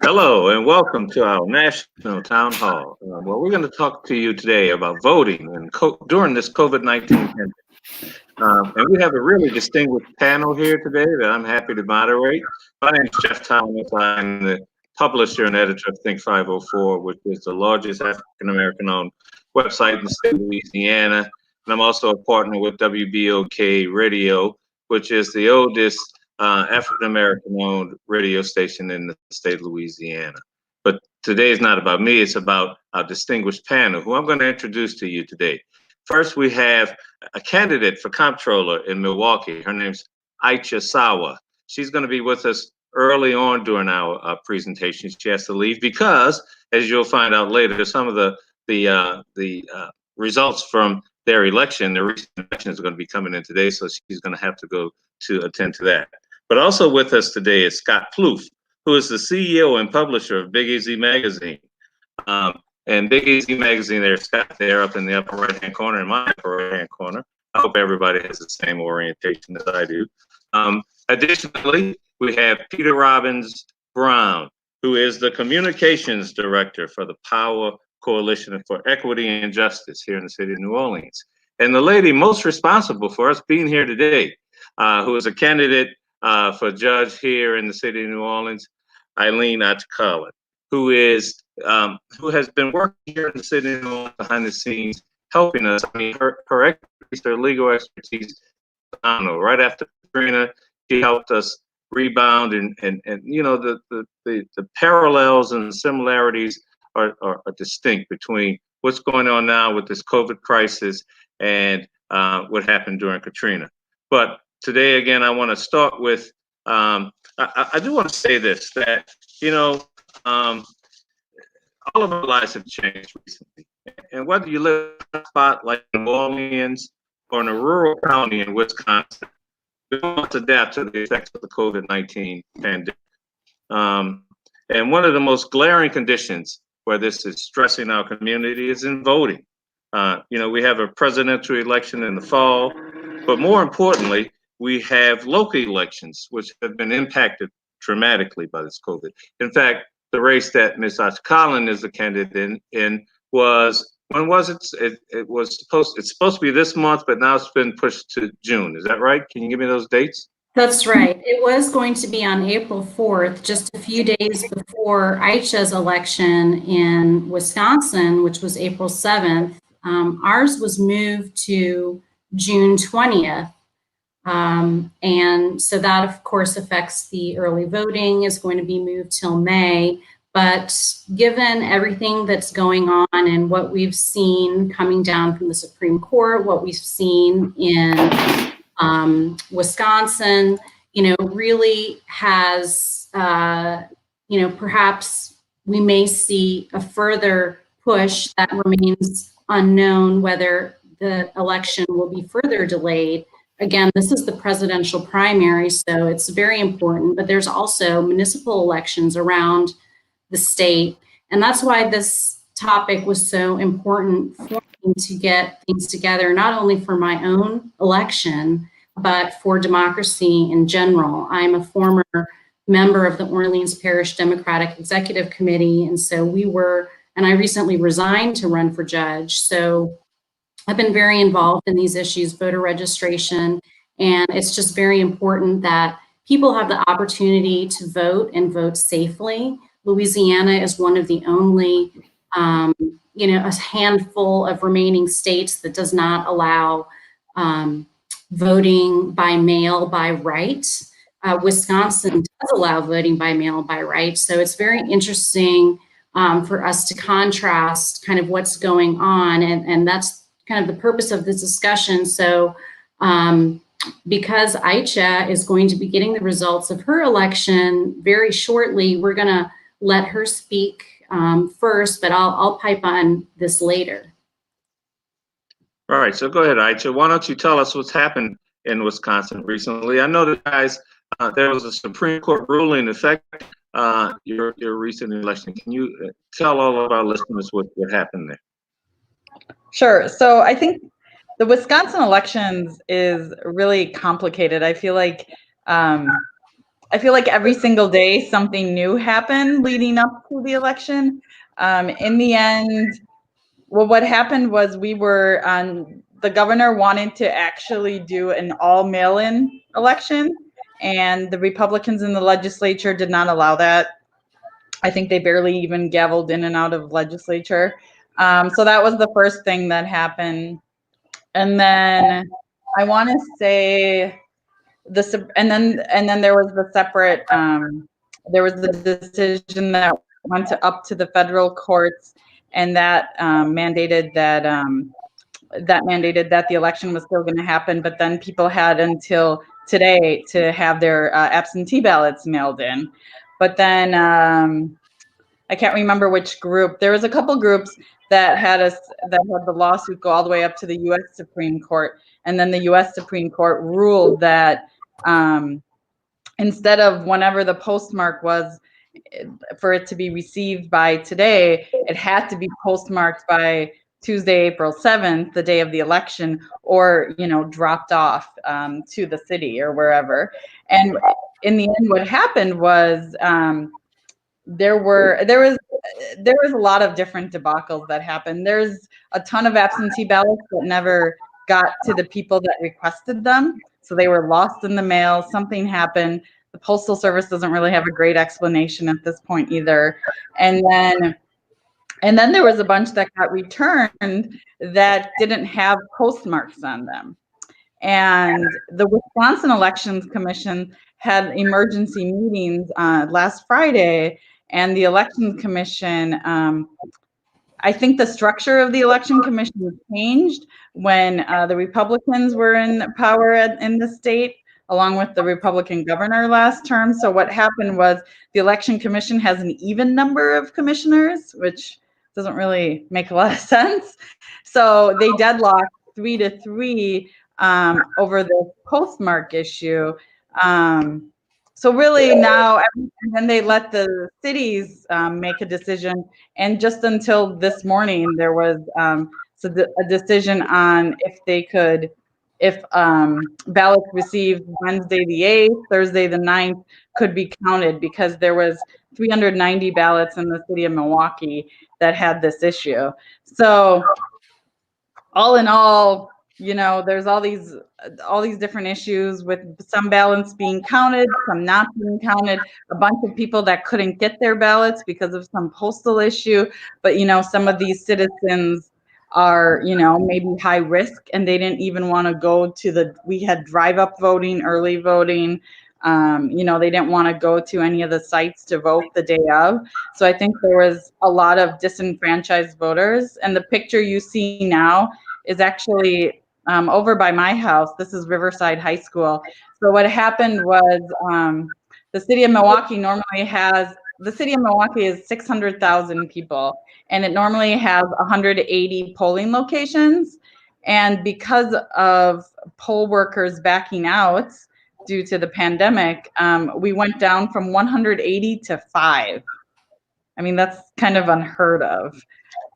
Hello and welcome to our national town hall. Well, we're going to talk to you today about voting and during this COVID-19 pandemic. And we have a really distinguished panel here today that I'm happy to moderate. My name is Jeff Thomas. I'm the publisher and editor of Think 504, which is the largest African-American owned website in the state of Louisiana. And I'm also a partner with WBOK Radio, which is the oldest African-American owned radio station in the state of Louisiana. But today is not about me, it's about our distinguished panel, who I'm going to introduce to you today. First, we have a candidate for comptroller in Milwaukee. Her name's Aycha Sawa. She's going to be with us early on during our presentation. She has to leave because, as you'll find out later, some of the results from their election, their recent election, is going to be coming in today, so she's going to have to go to attend to that. But also with us today is Scott Ploof, who is the CEO and publisher of Big Easy Magazine. And Big Easy Magazine, there's Scott there up in the upper right-hand corner, in my upper right-hand corner. I hope everybody has the same orientation as I do. Additionally, we have Peter Robbins Brown, who is the communications director for the Power Coalition for Equity and Justice here in the city of New Orleans. And the lady most responsible for us being here today, who is a candidate for judge here in the city of New Orleans, Aylin Acikalin, who has been working here in the city of New Orleans behind the scenes, helping us. I mean, her expertise, her legal expertise, I don't know, right after Katrina, she helped us rebound, and you know, the parallels and similarities are distinct between what's going on now with this COVID crisis and what happened during Katrina. But today, again, I want to start with, I do want to say this, that, you know, all of our lives have changed recently. And whether you live in a spot like New Orleans or in a rural county in Wisconsin, we must adapt to the effects of the COVID-19 pandemic. And one of the most glaring conditions where this is stressing our community is in voting. You know, we have a presidential election in the fall, but more importantly, we have local elections, which have been impacted dramatically by this COVID. In fact, the race that Ms. Acikalin is the candidate in was, when was it? It's supposed to be this month, but now it's been pushed to June. Is that right? Can you give me those dates? That's right. It was going to be on April 4th, just a few days before Aycha's election in Wisconsin, which was April 7th. Ours was moved to June 20th. And so that, of course, affects the early voting, is going to be moved till May. But given everything that's going on and what we've seen coming down from the Supreme Court, what we've seen in Wisconsin, you know, really has, you know, perhaps we may see a further push that remains unknown whether the election will be further delayed. Again, this is the presidential primary, so it's very important, but there's also municipal elections around the state. And that's why this topic was so important for me to get things together, not only for my own election, but for democracy in general. I'm a former member of the Orleans Parish Democratic Executive Committee, and so and I recently resigned to run for judge. So I've been very involved in these issues, voter registration, and it's just very important that people have the opportunity to vote and vote safely. Louisiana is one of the only, you know, a handful of remaining states that does not allow voting by mail by right. Wisconsin does allow voting by mail by right. So it's very interesting for us to contrast kind of what's going on. And that's kind of the purpose of this discussion. So because Aycha is going to be getting the results of her election very shortly, we're going to let her speak first, but I'll pipe on this later. All right, so go ahead, Aycha. Why don't you tell us what's happened in Wisconsin recently? I know that, guys, there was a Supreme Court ruling affect your recent election. Can you tell all of our listeners what happened there? Sure. So I think the Wisconsin elections is really complicated. I feel like I feel like every single day something new happened leading up to the election. In the end, well, what happened was the governor wanted to actually do an all mail-in election, and the Republicans in the legislature did not allow that. I think they barely even gavelled in and out of legislature. So that was the first thing that happened. And then I want to say and then there was the separate, there was the decision that went up to the federal courts, and that mandated that the election was still going to happen, but then people had until today to have their absentee ballots mailed in. But then I can't remember which group. There was a couple groups that had the lawsuit go all the way up to the U.S. Supreme Court, and then the U.S. Supreme Court ruled that instead of whenever the postmark was for it to be received by today, it had to be postmarked by Tuesday, April 7th, the day of the election, or dropped off to the city or wherever. And in the end, what happened was there was a lot of different debacles that happened. There's a ton of absentee ballots that never got to the people that requested them, so they were lost in the mail. Something happened. The Postal Service doesn't really have a great explanation at this point either. And then there was a bunch that got returned that didn't have postmarks on them. And the Wisconsin Elections Commission had emergency meetings last Friday, and the Election Commission, I think the structure of the Election Commission changed when the Republicans were in power in the state, along with the Republican governor last term. So what happened was the Election Commission has an even number of commissioners, which doesn't really make a lot of sense. So they deadlocked 3-3 over the postmark issue. So really now, and then they let the cities make a decision. And just until this morning, there was a decision on if ballots received Wednesday the 8th, Thursday the 9th could be counted, because there was 390 ballots in the city of Milwaukee that had this issue. So all in all, there's all these different issues with some ballots being counted, some not being counted, a bunch of people that couldn't get their ballots because of some postal issue. But, some of these citizens are, maybe high risk, and they didn't even want to go we had drive-up voting, early voting. They didn't want to go to any of the sites to vote the day of. So I think there was a lot of disenfranchised voters. And the picture you see now is actually over by my house. This is Riverside High School. So what happened was the city of Milwaukee is 600,000 people, and it normally has 180 polling locations. And because of poll workers backing out due to the pandemic, we went down from 180 to 5. I mean, that's kind of unheard of.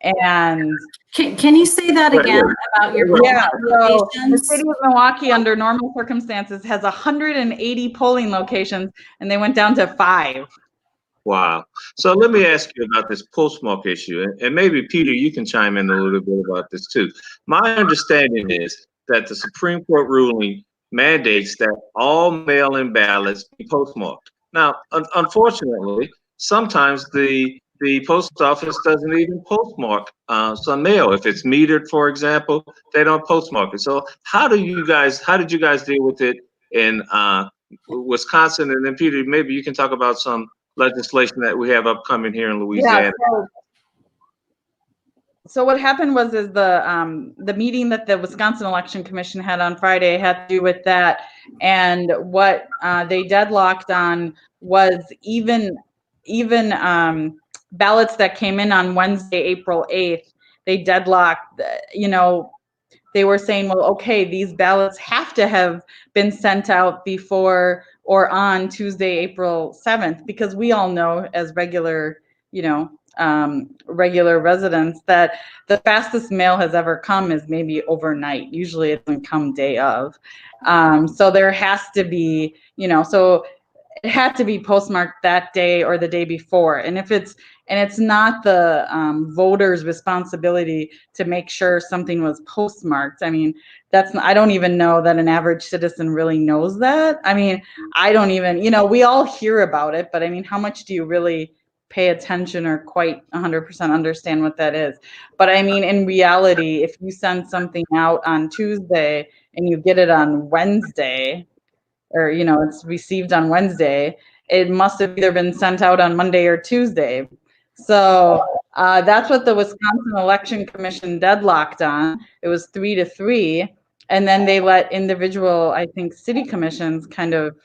And can you say that again about your polling locations? The city of Milwaukee, under normal circumstances, has 180 polling locations, and they went down to 5. Wow. So let me ask you about this postmark issue, and maybe Peter, you can chime in a little bit about this too. My understanding is that the Supreme Court ruling mandates that all mail-in ballots be postmarked. Now, unfortunately, sometimes the post office doesn't even postmark some mail. If it's metered, for example, they don't postmark it. So how did you guys deal with it in Wisconsin? And then Peter, maybe you can talk about some legislation that we have upcoming here in Louisiana. Yeah, so what happened was the meeting that the Wisconsin Election Commission had on Friday had to do with that, and what they deadlocked on was even ballots that came in on Wednesday, April 8th. They deadlocked. They were saying, well, okay, these ballots have to have been sent out before or on Tuesday, April 7th, because we all know as regular residents that the fastest mail has ever come is maybe overnight. Usually it doesn't come day of. So there has to be, it had to be postmarked that day or the day before. And it's not the voter's responsibility to make sure something was postmarked. I mean, I don't even know that an average citizen really knows that. I mean, I don't even, we all hear about it, but I mean, how much do you really pay attention or quite 100% understand what that is? But I mean, in reality, if you send something out on Tuesday and you get it on Wednesday, or it's received on Wednesday, it must have either been sent out on Monday or Tuesday. So that's what the Wisconsin Election Commission deadlocked on. It was 3-3, and then they let individual, I think, city commissions kind of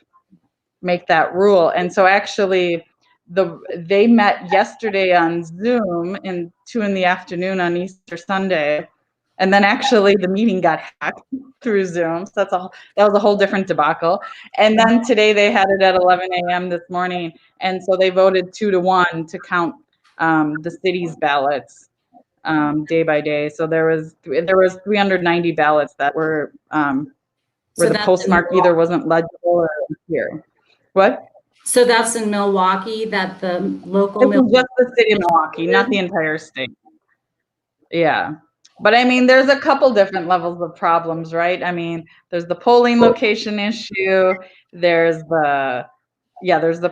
make that rule. And so actually they met yesterday on Zoom in 2 p.m. on Easter Sunday. And then actually the meeting got hacked through Zoom. So that was a whole different debacle. And then today they had it at 11 a.m. this morning. And so they voted 2-1 to count the city's ballots day by day. So there was 390 ballots that were where the postmark either wasn't legible or here. What? So that's in Milwaukee, that the local. It was just the city of Milwaukee, not the entire state. Yeah. But I mean, there's a couple different levels of problems, right? I mean, there's the polling location issue. There's the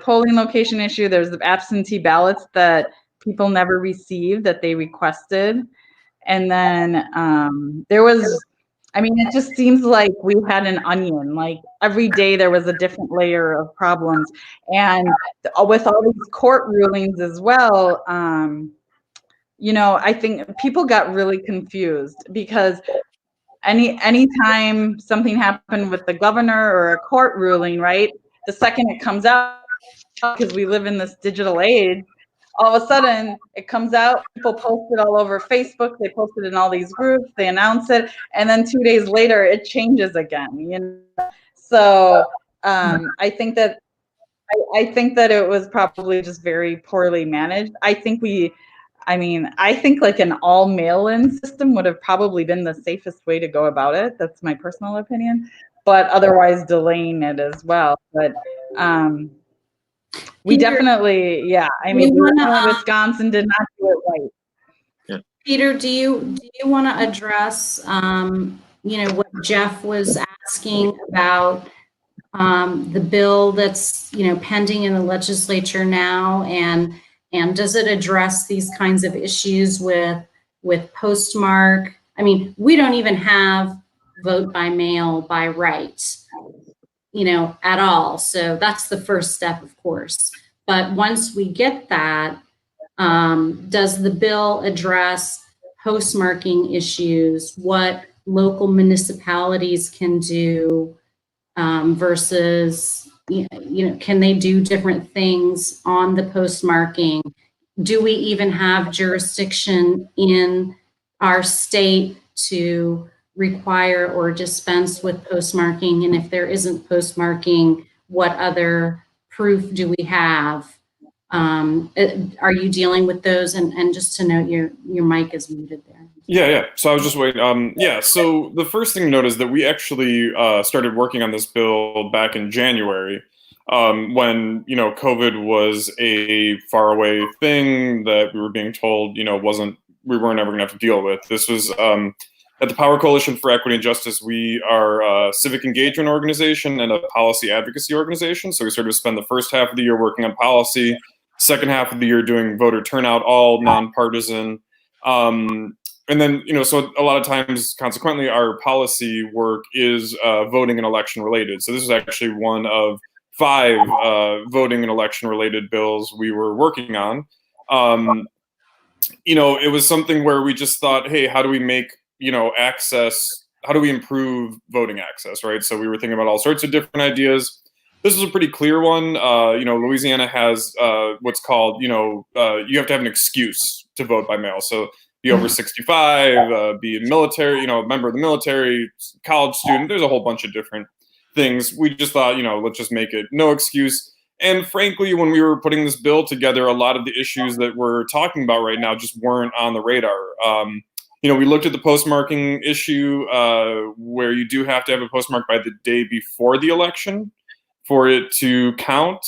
polling location issue. There's the absentee ballots that people never received that they requested. And then there was, I mean, it just seems like we had an onion. Like every day there was a different layer of problems. And with all these court rulings as well, I think people got really confused because anytime something happened with the governor or a court ruling, right, the second it comes out, because we live in this digital age, all of a sudden it comes out, people post it all over Facebook, they post it in all these groups, they announce it, and then 2 days later it changes again. So I think that it was probably just very poorly managed. I think like an all mail-in system would have probably been the safest way to go about it. That's my personal opinion, but otherwise delaying it as well. But we definitely, Wisconsin did not do it right. Yeah. Peter, do you want to address, what Jeff was asking about the bill that's, pending in the legislature now, and does it address these kinds of issues with postmark? I mean, we don't even have vote by mail by right, at all. So that's the first step, of course. But once we get that, does the bill address postmarking issues, what local municipalities can do versus, can they do different things on the postmarking? Do we even have jurisdiction in our state to require or dispense with postmarking? And if there isn't postmarking, what other proof do we have? Are you dealing with those? And just to note, your mic is muted there. Yeah. So I was just waiting. So the first thing to note is that we actually started working on this bill back in January when, COVID was a faraway thing that we were being told, we weren't ever going to have to deal with. This was at the Power Coalition for Equity and Justice. We are a civic engagement organization and a policy advocacy organization. So we sort of spend the first half of the year working on policy, second half of the year doing voter turnout, all nonpartisan. And then, so a lot of times, consequently, our policy work is voting and election related. So this is actually one of 5 voting and election related bills we were working on. It was something where we just thought, hey, how do we make, how do we improve voting access, right? So we were thinking about all sorts of different ideas. This is a pretty clear one. Louisiana has what's called, you have to have an excuse to vote by mail. So be over 65, be a military, a member of the military, college student. There's a whole bunch of different things. We just thought, let's just make it no excuse. And frankly, when we were putting this bill together, a lot of the issues that we're talking about right now just weren't on the radar. We looked at the postmarking issue where you do have to have a postmark by the day before the election for it to count.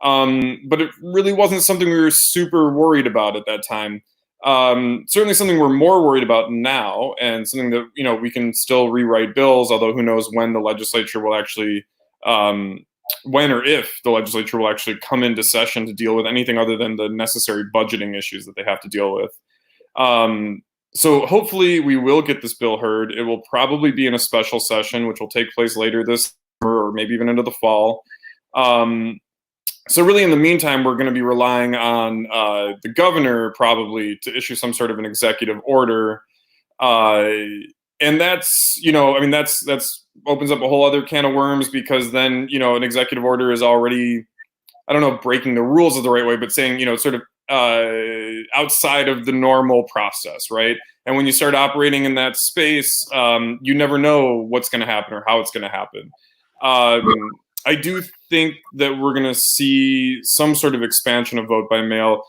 But it really wasn't something we were super worried about at that time. Certainly something we're more worried about now, and something that, you know, we can still rewrite bills, although who knows when the legislature will actually, when or if the legislature will actually come into session to deal with anything other than the necessary budgeting issues that they have to deal with. So hopefully we will get this bill heard. It will probably be in a special session, which will take place later this summer or maybe even into the fall. So really, in the meantime, we're going to be relying on the governor probably to issue some sort of an executive order, and that's, you know, I mean, that's opens up a whole other can of worms, because then, you know, an executive order is already, I don't know if breaking the rules is the right way, but saying, you know, sort of outside of the normal process, right? And when you start operating in that space, you never know what's going to happen or how it's going to happen. I do think that we're going to see some sort of expansion of vote by mail.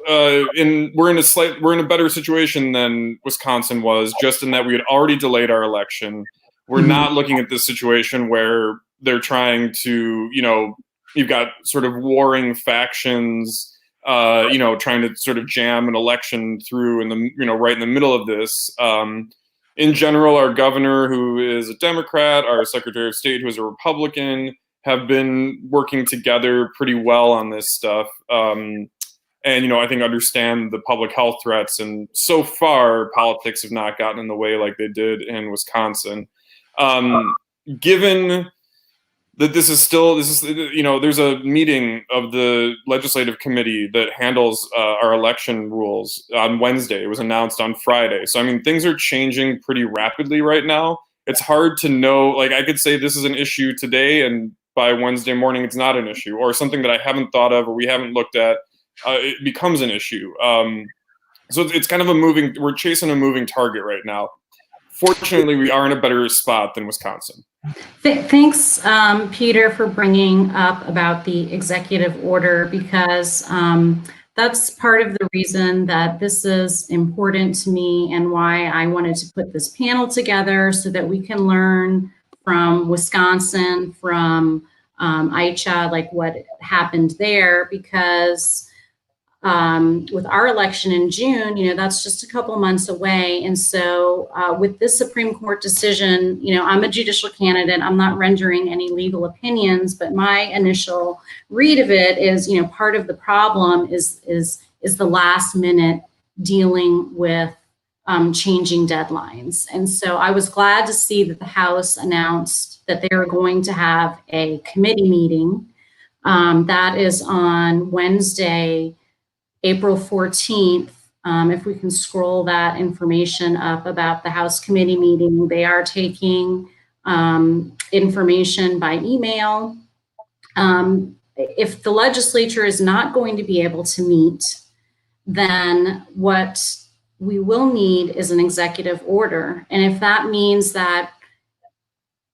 We're in a better situation than Wisconsin was, just in that we had already delayed our election. We're not looking at this situation where they're trying to, you know, you've got sort of warring factions, you know, trying to sort of jam an election through in the, you know, right in the middle of this. In general, our governor, who is a Democrat, our Secretary of State, who is a Republican, have been working together pretty well on this stuff. And, you know, I think understand the public health threats. And so far, politics have not gotten in the way like they did in Wisconsin. Given that this is, you know, there's a meeting of the legislative committee that handles our election rules on Wednesday. It was announced on Friday. So, I mean, things are changing pretty rapidly right now. It's hard to know, like, I could say this is an issue today, and by Wednesday morning, it's not an issue, or something that I haven't thought of or we haven't looked at, it becomes an issue. So it's kind of we're chasing a moving target right now. Fortunately, we are in a better spot than Wisconsin. Thanks, Peter, for bringing up about the executive order, because that's part of the reason that this is important to me and why I wanted to put this panel together, so that we can learn from Wisconsin, from Aycha, like what happened there, because with our election in June, you know, that's just a couple months away. And so with this Supreme Court decision, you know, I'm a judicial candidate. I'm not rendering any legal opinions, but my initial read of it is, you know, part of the problem is the last minute dealing with changing deadlines. And so I was glad to see that the House announced that they are going to have a committee meeting. That is on Wednesday, April 14th. If we can scroll that information up about the House committee meeting, they are taking information by email. If the legislature is not going to be able to meet, then what we will need is an executive order. And if that means that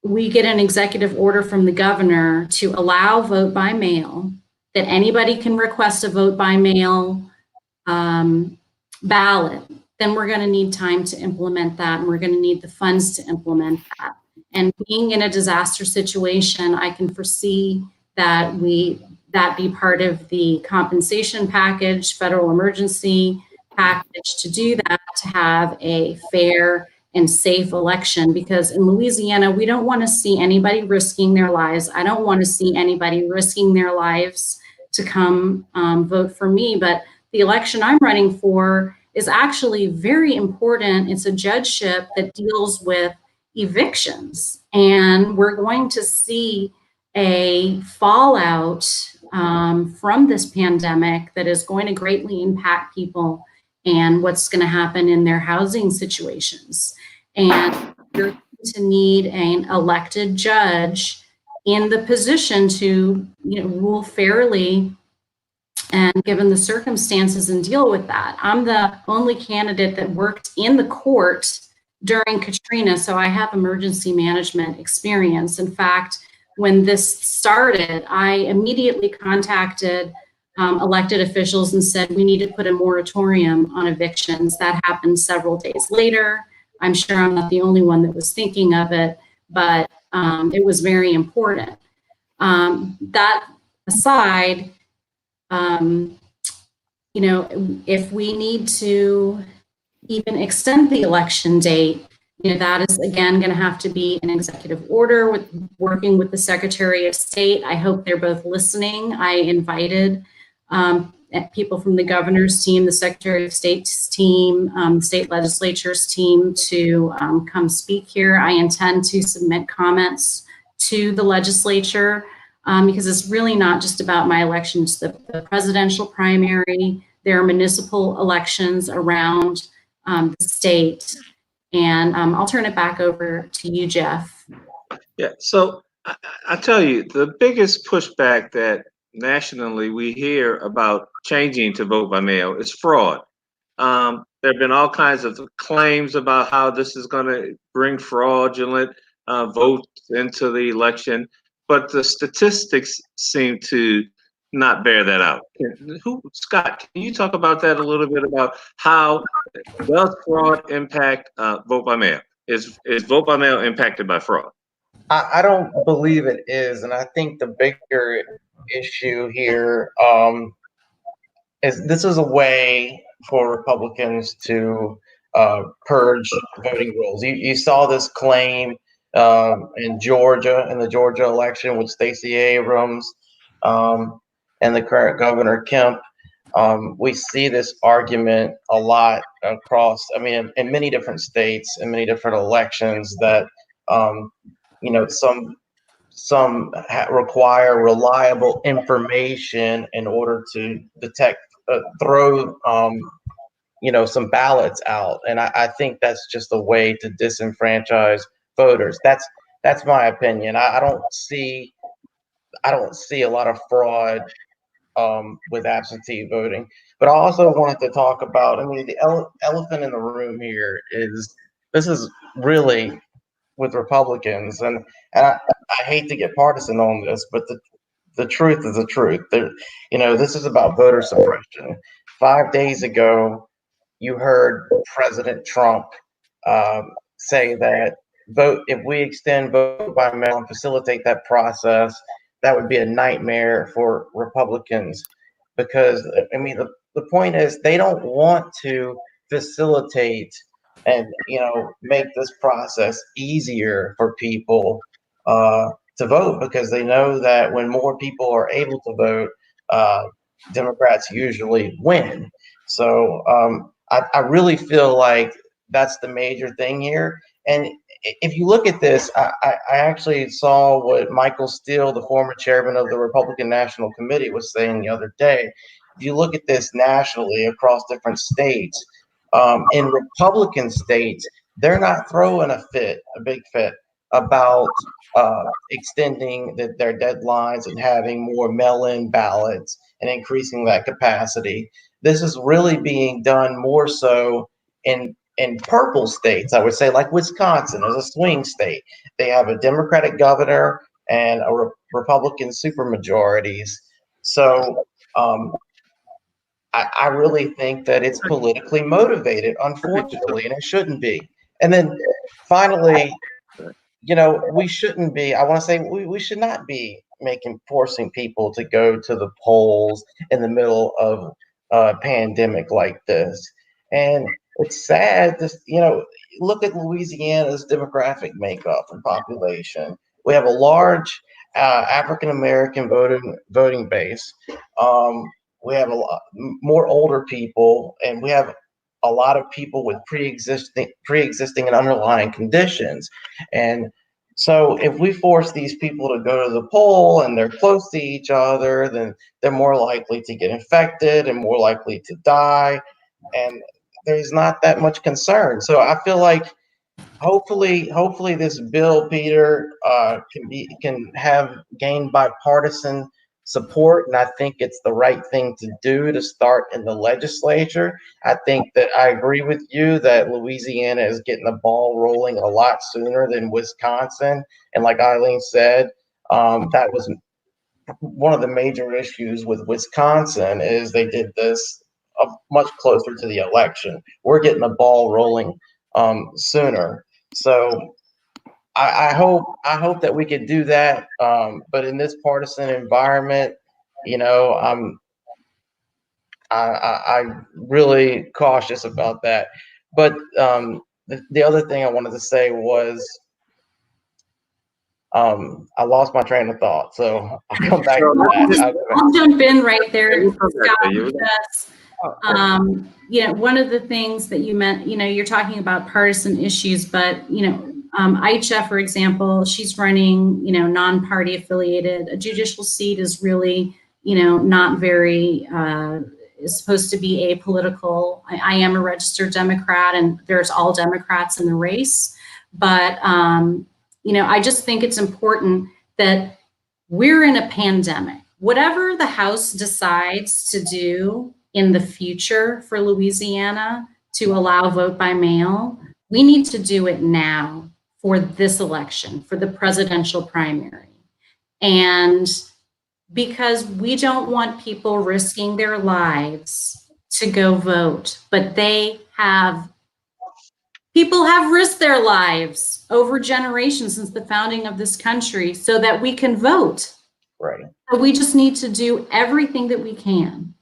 we get an executive order from the governor to allow vote by mail, that anybody can request a vote by mail ballot, then we're going to need time to implement that, and we're going to need the funds to implement that. And being in a disaster situation, I can foresee that that be part of the compensation package, federal emergency package, to do that, to have a fair and safe election. Because in Louisiana, we don't want to see anybody risking their lives. I don't want to see anybody risking their lives to come vote for me. But the election I'm running for is actually very important. It's a judgeship that deals with evictions. And we're going to see a fallout from this pandemic that is going to greatly impact people and what's going to happen in their housing situations. And you're going to need an elected judge in the position to, you know, rule fairly and given the circumstances and deal with that. I'm the only candidate that worked in the court during Katrina, so I have emergency management experience. In fact, when this started, I immediately contacted elected officials and said, we need to put a moratorium on evictions. That happened several days later. I'm sure I'm not the only one that was thinking of it, but it was very important. That aside, if we need to even extend the election date, that is again going to have to be an executive order working with the Secretary of State. I hope they're both listening. I invited people from the governor's team, the Secretary of State's team, state legislature's team to come speak here. I intend to submit comments to the legislature because it's really not just about my election, it's the presidential primary. There are municipal elections around the state. And I'll turn it back over to you, Jeff. Yeah, so I tell you, the biggest pushback that nationally we hear about changing to vote by mail is fraud. There have been all kinds of claims about how this is going to bring fraudulent votes into the election, but the statistics seem to not bear that out. Scott, can you talk about that a little bit about how does fraud impact vote by mail? Is vote by mail impacted by fraud? I don't believe it is, and I think the bigger issue here is this is a way for Republicans to purge voting rolls. You saw this claim in Georgia, in the Georgia election with Stacey Abrams and the current governor Kemp. We see this argument a lot across, in many different states and many different elections that, some require reliable information in order to detect, throw, some ballots out. And I think that's just a way to disenfranchise voters. That's my opinion. I don't see a lot of fraud with absentee voting. But I also wanted to talk about, the elephant in the room here is this is really with Republicans, and I hate to get partisan on this, but the truth is the truth. This is about voter suppression. 5 days ago, you heard President Trump say that if we extend vote by mail and facilitate that process, that would be a nightmare for Republicans because, the point is they don't want to facilitate and, make this process easier for people to vote because they know that when more people are able to vote, Democrats usually win. So I really feel like that's the major thing here. And if you look at this, I actually saw what Michael Steele, the former chairman of the Republican National Committee, was saying the other day. If you look at this nationally across different states, in Republican states, they're not throwing a big fit about extending their deadlines and having more mail-in ballots and increasing that capacity. This is really being done more so in purple states, I would say, like Wisconsin is a swing state. They have a Democratic governor and a Republican supermajorities. So I really think that it's politically motivated, unfortunately, and it shouldn't be. And then finally, we shouldn't be, I want to say we should not be forcing people to go to the polls in the middle of a pandemic like this. And it's sad to, look at Louisiana's demographic makeup and population. We have a large African-American voting base. We have a lot more older people, and we have a lot of people with pre-existing and underlying conditions. And so if we force these people to go to the poll and they're close to each other, then they're more likely to get infected and more likely to die. And there's not that much concern. So I feel like hopefully this bill, Peter, can have gained bipartisan support, and I think it's the right thing to do to start in the legislature. I think that I agree with you that Louisiana is getting the ball rolling a lot sooner than Wisconsin, and like Aylin said, that was one of the major issues with Wisconsin is they did this much closer to the election. We're getting the ball rolling sooner. So I hope that we could do that. But in this partisan environment, you know, I'm really cautious about that. But the other thing I wanted to say was I lost my train of thought, so I'll come back to that. I'll jump in right there, We'll come back Scott, to you. because one of the things that you meant, you're talking about partisan issues, but Aycha, for example, she's running, non-party affiliated. A judicial seat is really, not very, is supposed to be apolitical. I am a registered Democrat, and there's all Democrats in the race. But, I just think it's important that we're in a pandemic. Whatever the House decides to do in the future for Louisiana to allow vote by mail, we need to do it now for this election, for the presidential primary. And because we don't want people risking their lives to go vote, but people have risked their lives over generations since the founding of this country so that we can vote. Right. So we just need to do everything that we can,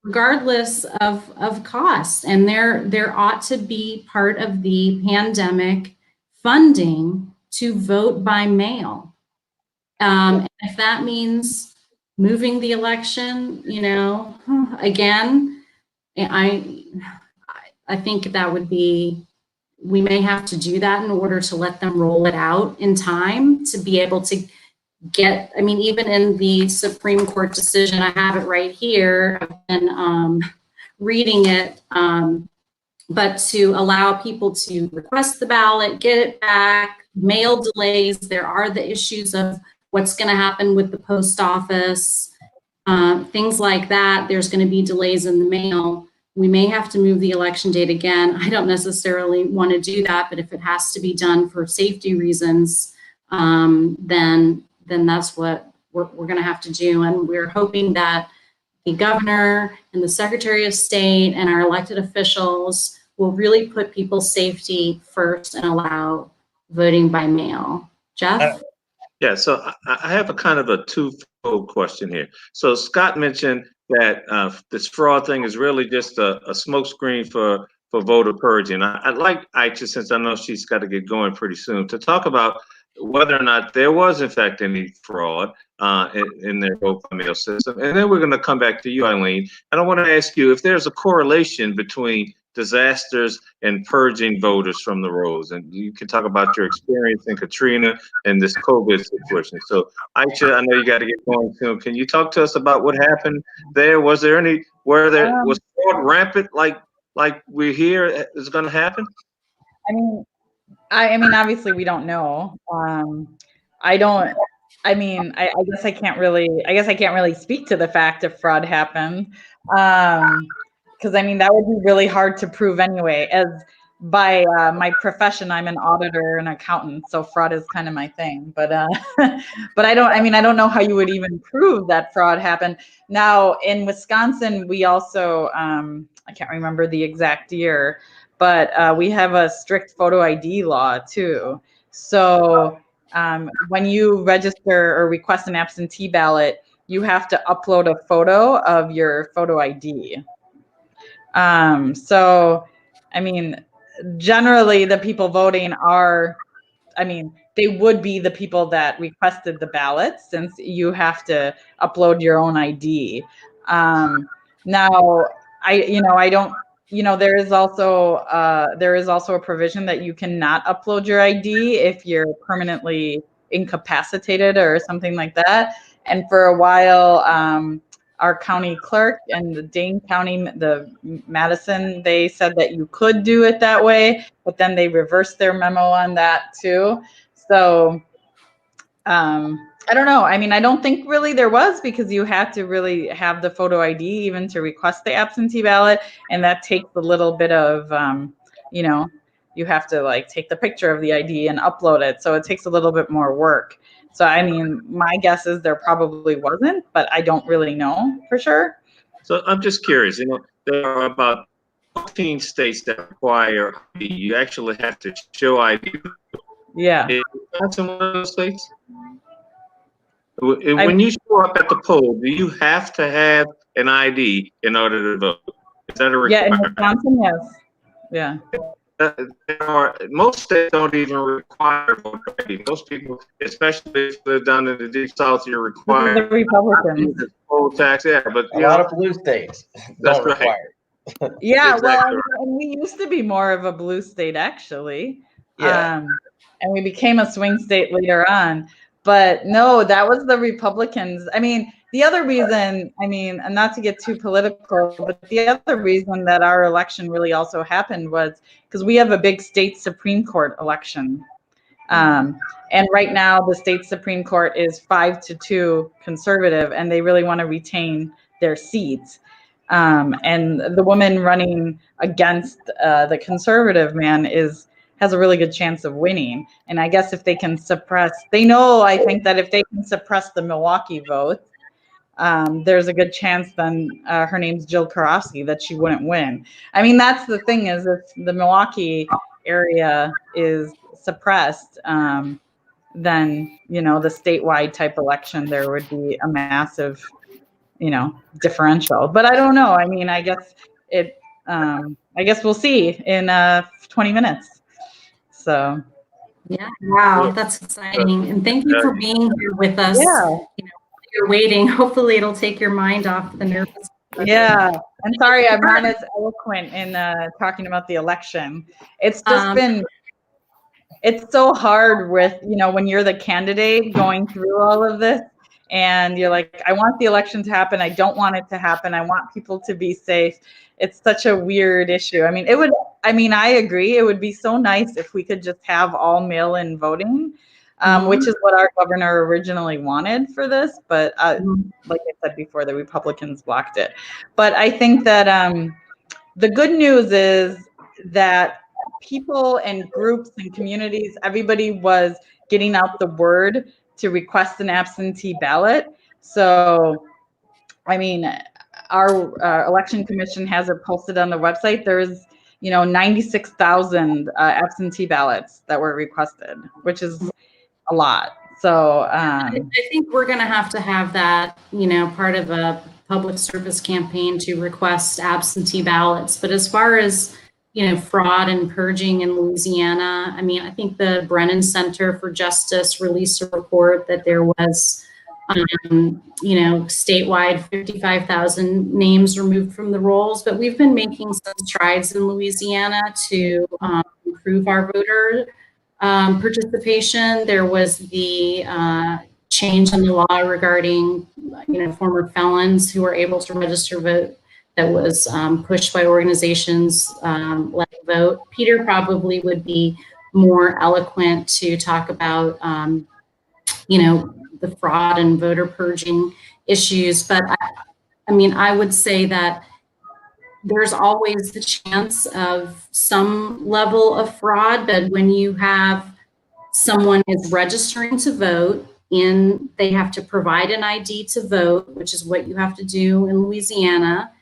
regardless of cost. And there ought to be part of the pandemic funding to vote by mail. If that means moving the election, again, I think that would be, we may have to do that in order to let them roll it out in time to be able to get, even in the Supreme Court decision, I have it right here, I've been reading it, but to allow people to request the ballot, get it back, mail delays, there are the issues of what's going to happen with the post office, things like that. There's going to be delays in the mail. We may have to move the election date again. I don't necessarily want to do that, but if it has to be done for safety reasons, then that's what we're going to have to do. And we're hoping that the governor and the Secretary of State and our elected officials will really put people's safety first and allow voting by mail. Jeff? Yeah, so I have a kind of a twofold question here. So Scott mentioned that this fraud thing is really just a smokescreen for voter purging. I'd like Aycha, since I know she's got to get going pretty soon, to talk about whether or not there was in fact any fraud in their vote by mail system. And then we're going to come back to you, Aylin. And I want to ask you if there's a correlation between disasters and purging voters from the rolls. And you can talk about your experience in Katrina and this COVID situation. So Aycha, I know you got to get going soon. Can you talk to us about what happened there? Was fraud rampant like we hear is going to happen? I mean, obviously we don't know. I guess I can't really speak to the fact if fraud happened. Because that would be really hard to prove anyway. As by my profession, I'm an auditor and accountant, so fraud is kind of my thing. But but I don't know how you would even prove that fraud happened. Now in Wisconsin, we also I can't remember the exact year, but we have a strict photo ID law too. So when you register or request an absentee ballot, you have to upload a photo of your photo ID. So, generally the people voting they would be the people that requested the ballots, since you have to upload your own ID. Now, there is also a provision that you cannot upload your ID if you're permanently incapacitated or something like that. And for a while, our county clerk and the Dane County, the Madison, they said that you could do it that way, but then they reversed their memo on that too. So I don't know. I don't think really there was, because you have to really have the photo ID even to request the absentee ballot. And that takes a little bit of, you have to take the picture of the ID and upload it. So it takes a little bit more work. So, my guess is there probably wasn't, but I don't really know for sure. So I'm just curious, there are about 14 states that require ID. You actually have to show ID Yeah. Is Wisconsin one of those states? When you show up at the poll, do you have to have an ID in order to vote? Is that a Yeah, in requirement? Wisconsin, yes. Yeah. Most states don't even require voter ID. Most people, especially if they're down in the deep south, you're This is the required to Republicans. use the poll tax. Yeah, but A lot of blue states That's don't right. require it. Yeah, well, Exactly. and we used to be more of a blue state, actually. Yeah. And we became a swing state later on. But no, that was the Republicans. I mean, the other reason, I mean, and not to get too political, but the other reason that our election really also happened was because we have a big state Supreme Court election. And right now, the state Supreme Court is 5-2 conservative, and they really want to retain their seats. And the woman running against the conservative man has a really good chance of winning. And I guess if they can suppress, I think that if they can suppress the Milwaukee vote, there's a good chance then her name's Jill Karofsky that she wouldn't win. I mean, that's the thing is if the Milwaukee area is suppressed, then, the statewide type election, there would be a massive, differential. But I don't know. I mean, I guess we'll see in 20 minutes. So. Yeah. Wow. That's exciting. And thank you for being here with us. Yeah. You're waiting. Hopefully it'll take your mind off the nervous. Yeah. I'm sorry I'm not as eloquent in talking about the election. It's just it's so hard with, when you're the candidate going through all of this and you're like, I want the election to happen. I don't want it to happen. I want people to be safe. It's such a weird issue. I mean, I agree. It would be so nice if we could just have all mail-in voting, which is what our governor originally wanted for this. But like I said before, the Republicans blocked it. But I think that the good news is that people and groups and communities, everybody was getting out the word to request an absentee ballot. So, I mean, our election commission has it posted on the website. There's, 96,000 absentee ballots that were requested, which is a lot. So I think we're going to have that, part of a public service campaign to request absentee ballots. But as far as, fraud and purging in Louisiana, I mean, I think the Brennan Center for Justice released a report that there was, statewide 55,000 names removed from the rolls. But we've been making some strides in Louisiana to improve our voter participation. There was the change in the law regarding, former felons who are able to register vote that was pushed by organizations like Vote. Peter probably would be more eloquent to talk about, the fraud and voter purging issues. But I would say that there's always the chance of some level of fraud, but when you have someone is registering to vote they have to provide an ID to vote, which is what you have to do in Louisiana.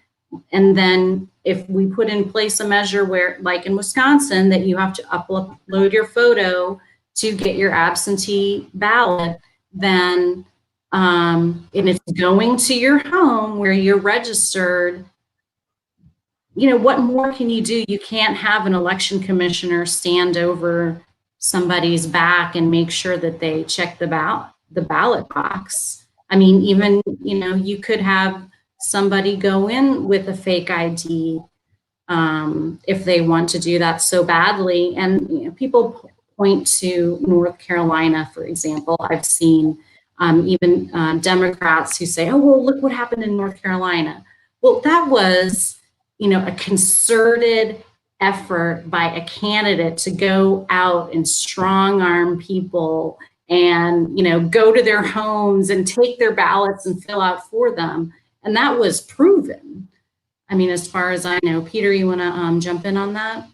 And then if we put in place a measure where, like in Wisconsin, that you have to upload your photo to get your absentee ballot, then and it's going to your home where you're registered, what more can you do? You can't have an election commissioner stand over somebody's back and make sure that they check the ballot box. I mean, even, you could have somebody go in with a fake ID if they want to do that so badly. And people point to North Carolina, for example. I've seen even Democrats who say, oh, well, look what happened in North Carolina. Well, that was, a concerted effort by a candidate to go out and strong arm people and, go to their homes and take their ballots and fill out for them. And that was proven. I mean, as far as I know. Peter, you want to jump in on that?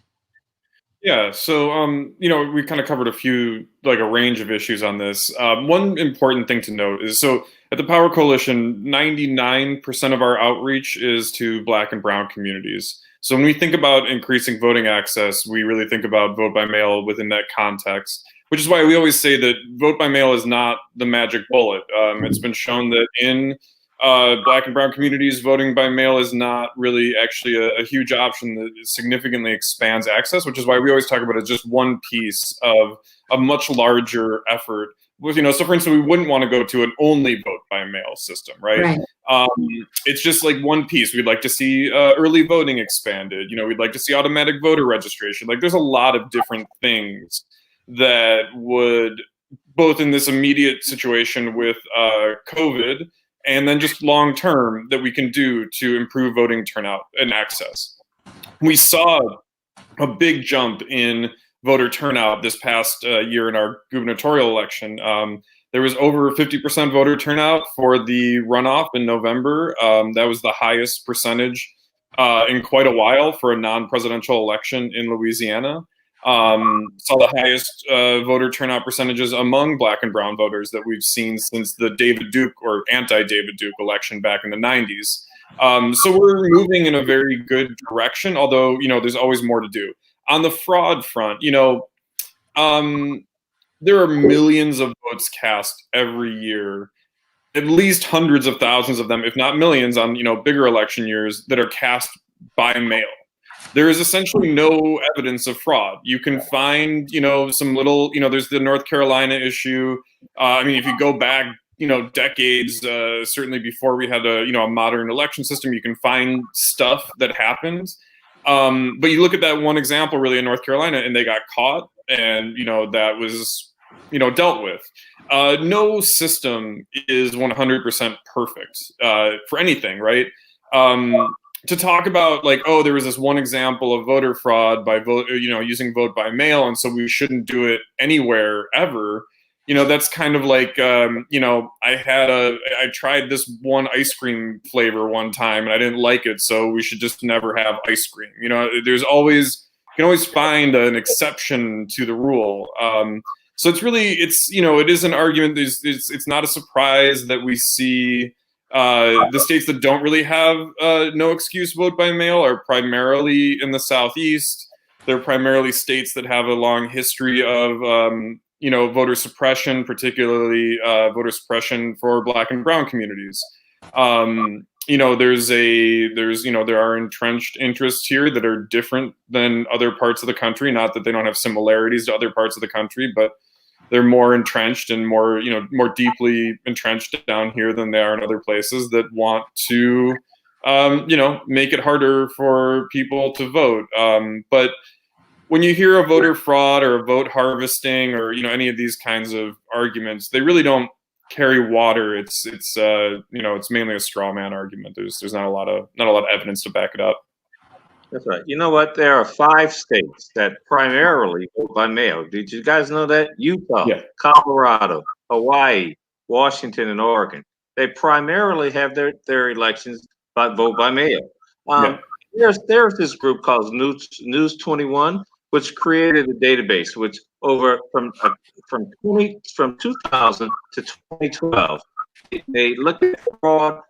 Yeah, so we kind of covered a range of issues on this. One important thing to note is, so at the Power Coalition, 99% of our outreach is to Black and Brown communities. So when we think about increasing voting access, we really think about vote by mail within that context, which is why we always say that vote by mail is not the magic bullet. It's been shown that in Black and brown communities, voting by mail is not really actually a huge option that significantly expands access, which is why we always talk about it as just one piece of a much larger effort. You know, so for instance, we wouldn't want to go to an only vote by mail system, right? It's just like one piece. We'd like to see early voting expanded. You know, we'd like to see automatic voter registration. Like, there's a lot of different things that would, both in this immediate situation with COVID, and then just long term, that we can do to improve voting turnout and access. We saw a big jump in voter turnout this past year in our gubernatorial election. There was over 50% voter turnout for the runoff in November. That was the highest percentage in quite a while for a non-presidential election in Louisiana. Saw the highest voter turnout percentages among Black and brown voters that we've seen since the David Duke or anti-David Duke election back in the 90s. So we're moving in a very good direction, although, you know, there's always more to do. On the fraud front, you know, there are millions of votes cast every year, at least hundreds of thousands of them, if not millions, on, you know, bigger election years that are cast by mail. There is essentially no evidence of fraud. You can find, you know, some little, you know, there's the North Carolina issue. I mean, if you go back, you know, decades, certainly before we had a, you know, a modern election system, you can find stuff that happens. But you look at that one example really in North Carolina, and they got caught, and, you know, that was, you know, dealt with. No system is 100% perfect for anything, right? To talk about like, oh, there was this one example of voter fraud by using vote by mail, and so we shouldn't do it anywhere ever. You know, that's kind of like, you know, I tried this one ice cream flavor one time and I didn't like it, so we should just never have ice cream. You know, you can always find an exception to the rule. So it's, you know, it is an argument. It's not a surprise that we see the states that don't really have no excuse vote by mail are primarily in the Southeast. They're primarily states that have a long history of, you know, voter suppression, particularly voter suppression for Black and brown communities. You know, there are entrenched interests here that are different than other parts of the country. Not that they don't have similarities to other parts of the country, but they're more entrenched and more deeply entrenched down here than they are in other places that want to, you know, make it harder for people to vote. But when you hear of voter fraud or vote harvesting or, you know, any of these kinds of arguments, they really don't carry water. It's you know, it's mainly a straw man argument. There's not a lot of evidence to back it up. That's right. You know what? There are 5 states that primarily vote by mail. Did you guys know that? Utah, yeah. Colorado, Hawaii, Washington, and Oregon. They primarily have their elections by vote by mail. There's this group called News 21, which created a database which from 2000 to 2012, they looked at fraud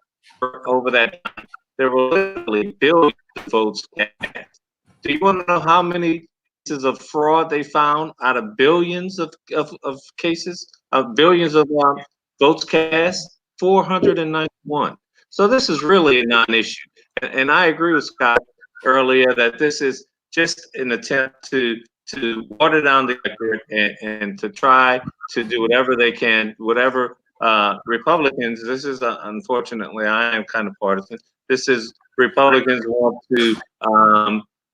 over that time. There were literally billions of votes cast. Do you want to know how many cases of fraud they found out of billions of cases, of billions of votes cast? 491. So this is really a non-issue. And I agree with Scott earlier that this is just an attempt to water down the record and to try to do whatever they can, whatever Republicans, this is unfortunately, I am kind of partisan. This is Republicans want to,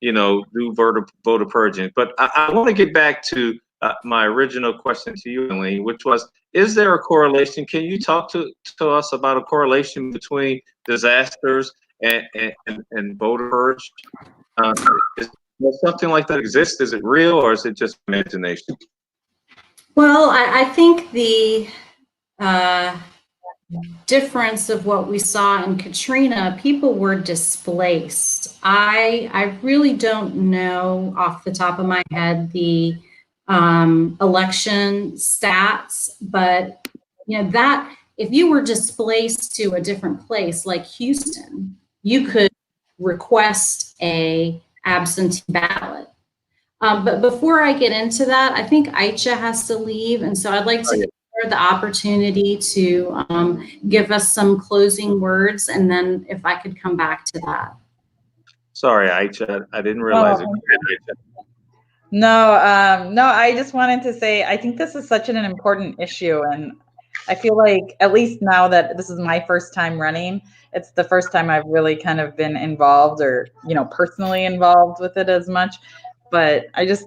you know, do voter purging. But I want to get back to my original question to you, Aylin, which was, is there a correlation? Can you talk to us about a correlation between disasters and voter purge? Does something like that exist? Is it real, or is it just imagination? Well, I think the difference of what we saw in Katrina, people were displaced. I really don't know off the top of my head the election stats, but you know that if you were displaced to a different place like Houston, you could request a absentee ballot. But before I get into that, I think Aycha has to leave. And so I'd like to give her the opportunity to give us some closing words. And then if I could come back to that. Sorry, Aycha, I didn't realize it. No, I just wanted to say, I think this is such an important issue. And I feel like, at least now that this is my first time running, it's the first time I've really kind of been involved or, personally involved with it as much. But I just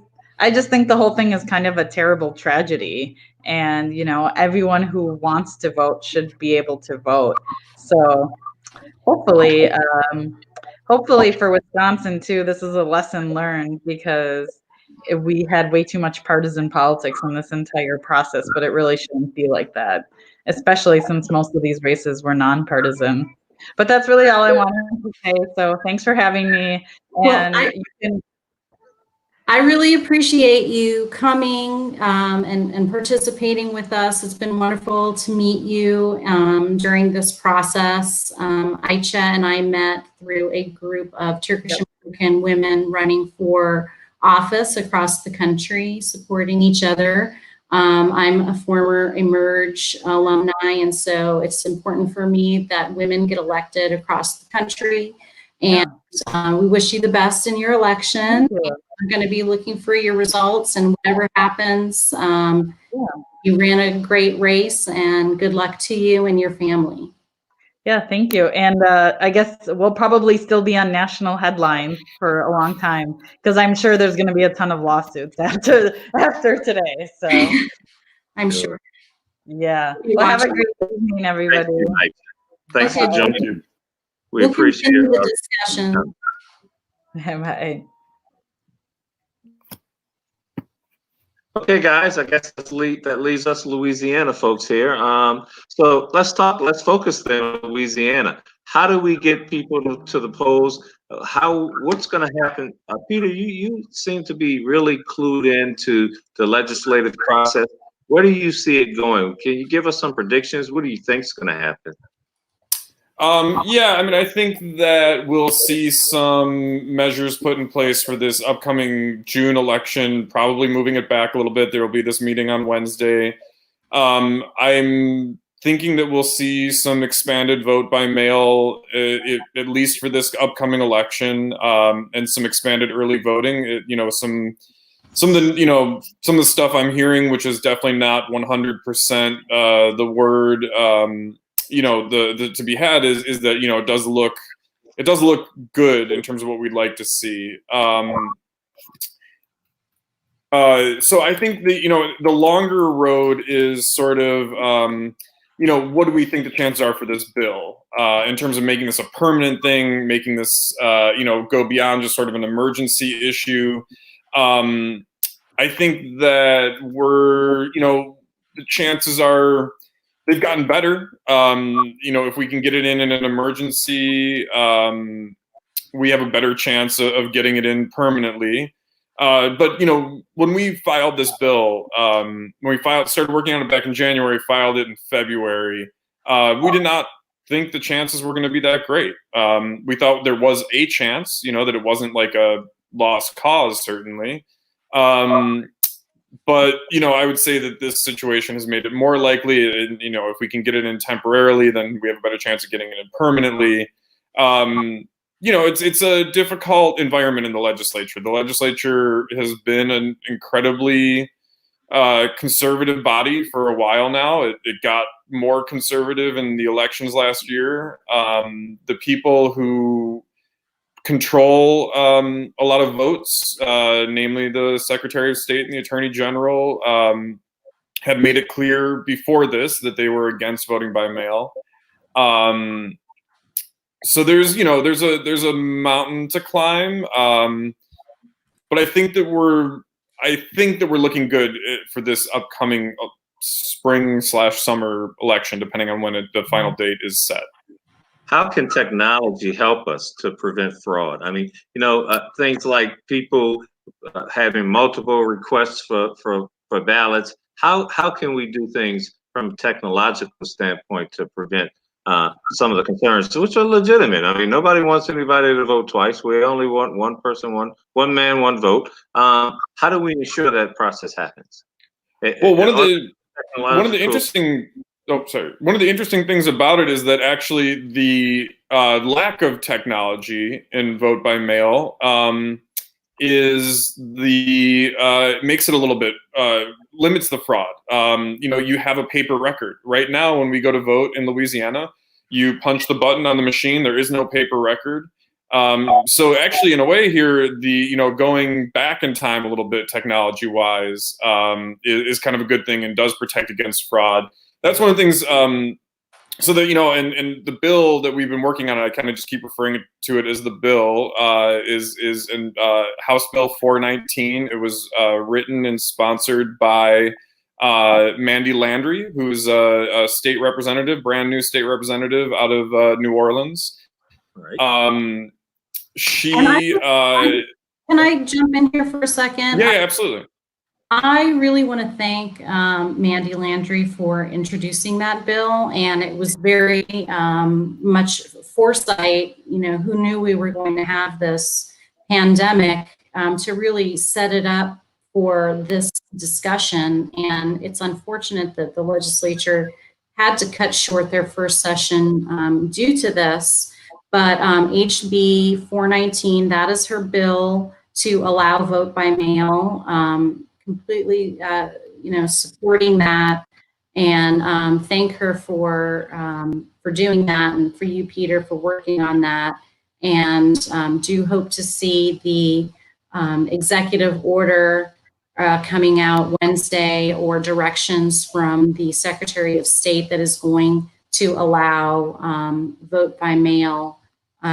think the whole thing is kind of a terrible tragedy. And, everyone who wants to vote should be able to vote. So hopefully, for Wisconsin too, this is a lesson learned, because we had way too much partisan politics in this entire process, but it really shouldn't be like that, especially since most of these races were nonpartisan. But that's really all I wanted to say. So thanks for having me. And I really appreciate you coming and participating with us. It's been wonderful to meet you during this process. Aycha and I met through a group of Turkish American women running for office across the country, supporting each other. I'm a former Emerge alumni, and so it's important for me that women get elected across the country. And we wish you the best in your election. We're going to be looking for your results, and whatever happens, you ran a great race, and good luck to you and your family. Yeah, thank you. And I guess we'll probably still be on national headlines for a long time, because I'm sure there's going to be a ton of lawsuits after today. So I'm sure. Yeah. Well, have a great evening, everybody. Thanks for joining. We We'll appreciate continue it. the discussion. Bye. Okay, guys, I guess that leaves us Louisiana folks here. So let's focus then on Louisiana. How do we get people to the polls? What's going to happen? Peter, you seem to be really clued into the legislative process. Where do you see it going? Can you give us some predictions? What do you think is going to happen? Yeah, I mean, I think that we'll see some measures put in place for this upcoming June election, probably moving it back a little bit. There will be this meeting on Wednesday. I'm thinking that we'll see some expanded vote by mail, at least for this upcoming election, and some expanded early voting. Some of the stuff I'm hearing, which is definitely not 100% the word. The to be had is that it does look good in terms of what we'd like to see. So I think the longer road is sort of what do we think the chances are for this bill in terms of making this a permanent thing, making this go beyond just sort of an emergency issue. I think that the chances are they've gotten better. If we can get it in an emergency, we have a better chance of getting it in permanently. But when we filed this bill, started working on it back in January, filed it in February, we did not think the chances were going to be that great. We thought there was a chance, that it wasn't like a lost cause, certainly. But, I would say that this situation has made it more likely, and, if we can get it in temporarily, then we have a better chance of getting it in permanently. It's a difficult environment in the legislature. The legislature has been an incredibly conservative body for a while now. It got more conservative in the elections last year. The people who control a lot of votes, namely the Secretary of State and the Attorney General, had made it clear before this that they were against voting by mail. So there's a mountain to climb, but I think that we're looking good for this upcoming spring/summer election, depending on when the final date is set. How can technology help us to prevent fraud? I mean, things like people having multiple requests for ballots. How can we do things from a technological standpoint to prevent some of the concerns, which are legitimate. I mean, nobody wants anybody to vote twice. We only want one person, one man, one vote. How do we ensure that process happens? Well, one of the interesting things about it is that actually the lack of technology in vote by mail makes it a little bit limits the fraud. You have a paper record right now. When we go to vote in Louisiana, you punch the button on the machine. There is no paper record. So actually, in a way here, going back in time a little bit technology wise is kind of a good thing and does protect against fraud. That's one of the things. So that, and the bill that we've been working on, I kind of just keep referring to it as the bill, is in House Bill 419. It was written and sponsored by Mandy Landry, who's a state representative, brand new state representative out of New Orleans. Right. Can I jump in here for a second? Yeah, absolutely. I really want to thank Mandy Landry for introducing that bill, and it was very much foresight. Who knew we were going to have this pandemic to really set it up for this discussion. And it's unfortunate that the legislature had to cut short their first session due to this. But HB 419, that is her bill to allow vote by mail. Completely, supporting that, and thank her for doing that, and for you, Peter, for working on that. And do hope to see the executive order coming out Wednesday, or directions from the Secretary of State that is going to allow vote by mail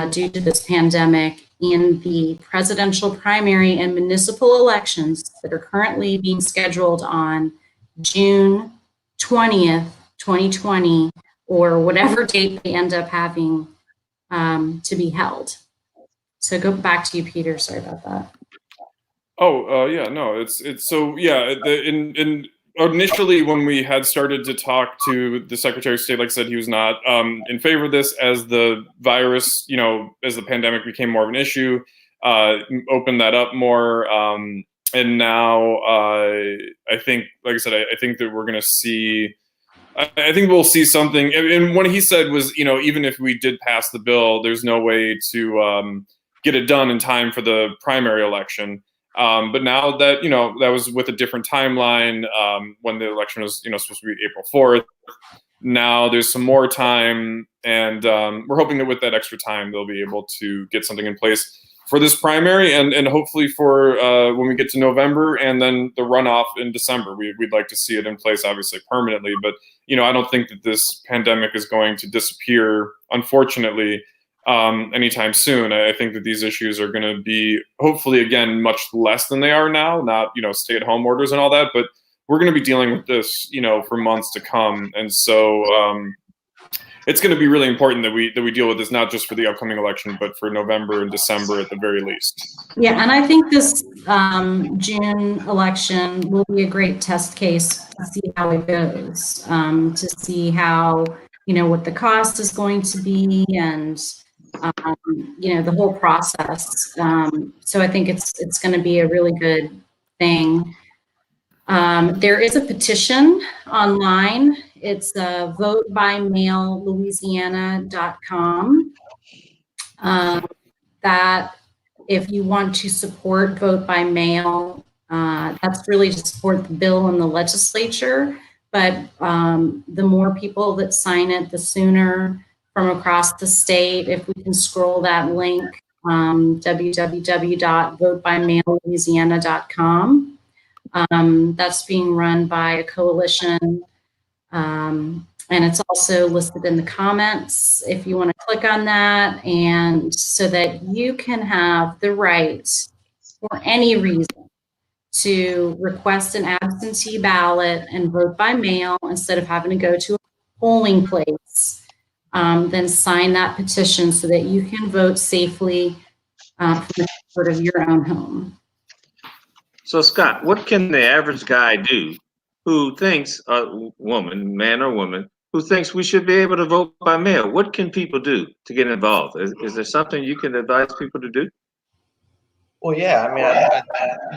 due to this pandemic in the presidential primary and municipal elections that are currently being scheduled on June 20th, 2020, or whatever date they end up having to be held. So go back to you, Peter. Sorry about that. Oh, yeah, no, it's so, yeah, initially when we had started to talk to the Secretary of State, like I said, he was not in favor of this. As the virus, as the pandemic became more of an issue, opened that up more. And now I think, like I said, I think that we're going to see, I think we'll see something. And what he said was, even if we did pass the bill, there's no way to get it done in time for the primary election. But now that, that was with a different timeline, when the election was, supposed to be April 4th. Now there's some more time, and we're hoping that with that extra time, they'll be able to get something in place for this primary, and hopefully for when we get to November and then the runoff in December. We'd like to see it in place, obviously, permanently. But, I don't think that this pandemic is going to disappear, unfortunately, anytime soon. I think that these issues are going to be, hopefully, again, much less than they are now. Not, stay-at-home orders and all that, but we're going to be dealing with this, for months to come. And so it's going to be really important that we deal with this, not just for the upcoming election, but for November and December at the very least. Yeah, and I think this June election will be a great test case to see how it goes, to see how, what the cost is going to be, and the whole process. So I think it's going to be a really good thing. There is a petition online. It's votebymaillouisiana.com. That if you want to support vote by mail, that's really to support the bill in the legislature. But the more people that sign it, the sooner, from across the state. If we can scroll that link, www.votebymaillouisiana.com. That's being run by a coalition, and it's also listed in the comments if you want to click on that, and so that you can have the right, for any reason, to request an absentee ballot and vote by mail instead of having to go to a polling place. Then sign that petition so that you can vote safely from the comfort of your own home. So, Scott, what can the average guy do who thinks, a woman, man or woman, who thinks we should be able to vote by mail. What can people do to get involved? Is there something you can advise people to do? Well, yeah, I mean,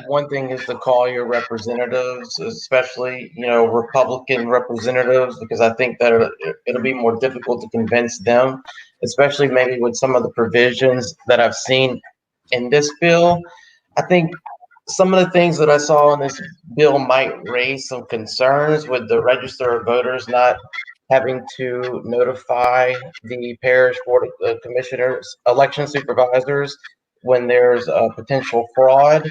one thing is to call your representatives, especially, Republican representatives, because I think that it'll be more difficult to convince them, especially maybe with some of the provisions that I've seen in this bill. I think some of the things that I saw in this bill might raise some concerns with the register of voters not having to notify the parish board of commissioners, election supervisors, when there's a potential fraud.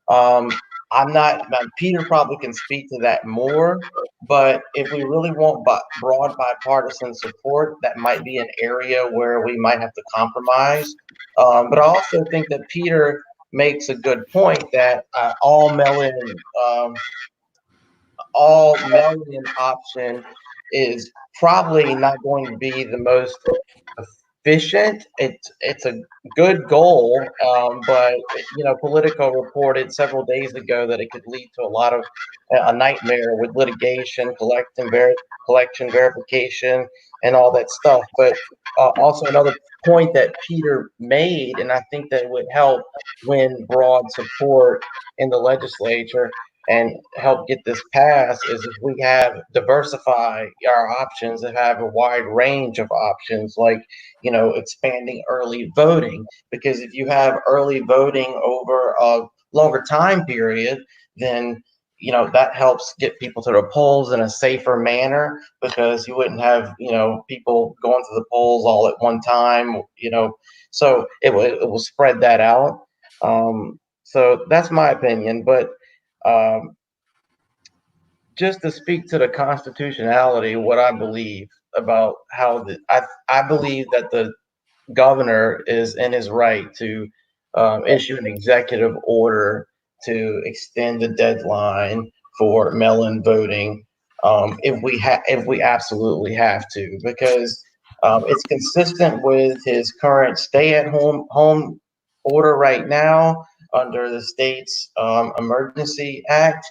Um, I'm not, Peter probably can speak to that more, but if we really want broad bipartisan support, that might be an area where we might have to compromise. But I also think that Peter makes a good point that um, all mail-in option is probably not going to be the most efficient. It's a good goal, but Politico reported several days ago that it could lead to a lot of a nightmare with litigation, collection verification, and all that stuff. But also another point that Peter made, and I think that would help win broad support in the legislature and help get this passed, is if we have diversify our options and have a wide range of options, like expanding early voting. Because if you have early voting over a longer time period, then that helps get people to the polls in a safer manner, because you wouldn't have people going to the polls all at one time. So it will spread that out. So that's my opinion, but um, just to speak to the constitutionality, what I believe about how I believe that the governor is in his right to issue an executive order to extend the deadline for mail-in voting, if we absolutely have to, because it's consistent with his current stay-at-home order right now under the state's emergency act.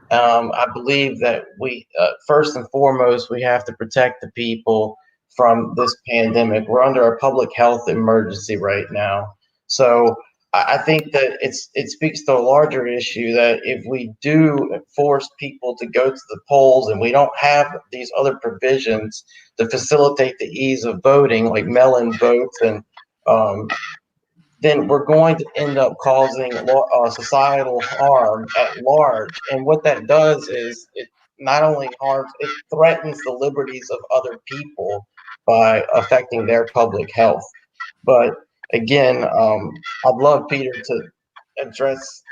I believe that we first and foremost we have to protect the people from this pandemic. We're under a public health emergency right now. So I think that it speaks to a larger issue that if we do force people to go to the polls and we don't have these other provisions to facilitate the ease of voting, like mail-in votes, and then we're going to end up causing societal harm at large. And what that does is it not only harms, it threatens the liberties of other people by affecting their public health. But again, I'd love Peter to address.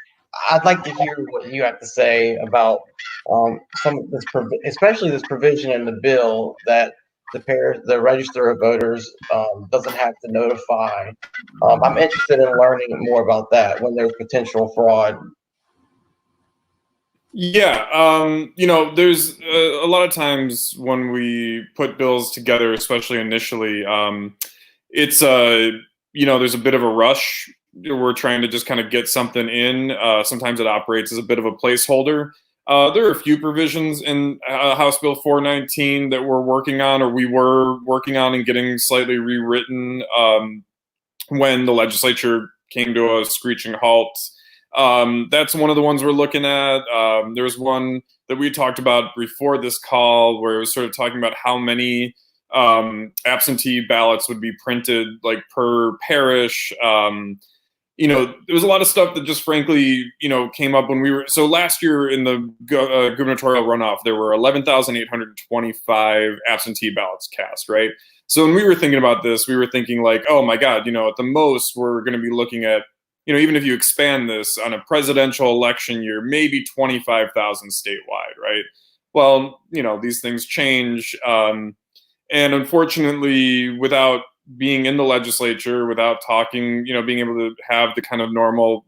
I'd like to hear what you have to say about some of this, especially this provision in the bill that the register of voters doesn't have to notify. I'm interested in learning more about that when there's potential fraud. Yeah, there's a lot of times when we put bills together, especially initially, it's there's a bit of a rush. We're trying to just kind of get something in. Sometimes it operates as a bit of a placeholder. There are a few provisions in House Bill 419 that we're working on, or we were working on and getting slightly rewritten when the legislature came to a screeching halt. That's one of the ones we're looking at. There's one that we talked about before this call where it was sort of talking about how many absentee ballots would be printed, like per parish. There was a lot of stuff that just frankly, came up when we were, so last year in the gubernatorial runoff, there were 11,825 absentee ballots cast, right? So when we were thinking about this, we were thinking like, oh my God, at the most, we're going to be looking at, even if you expand this on a presidential election year, maybe 25,000 statewide, right? Well, these things change. And unfortunately, without being in the legislature, without talking, being able to have the kind of normal,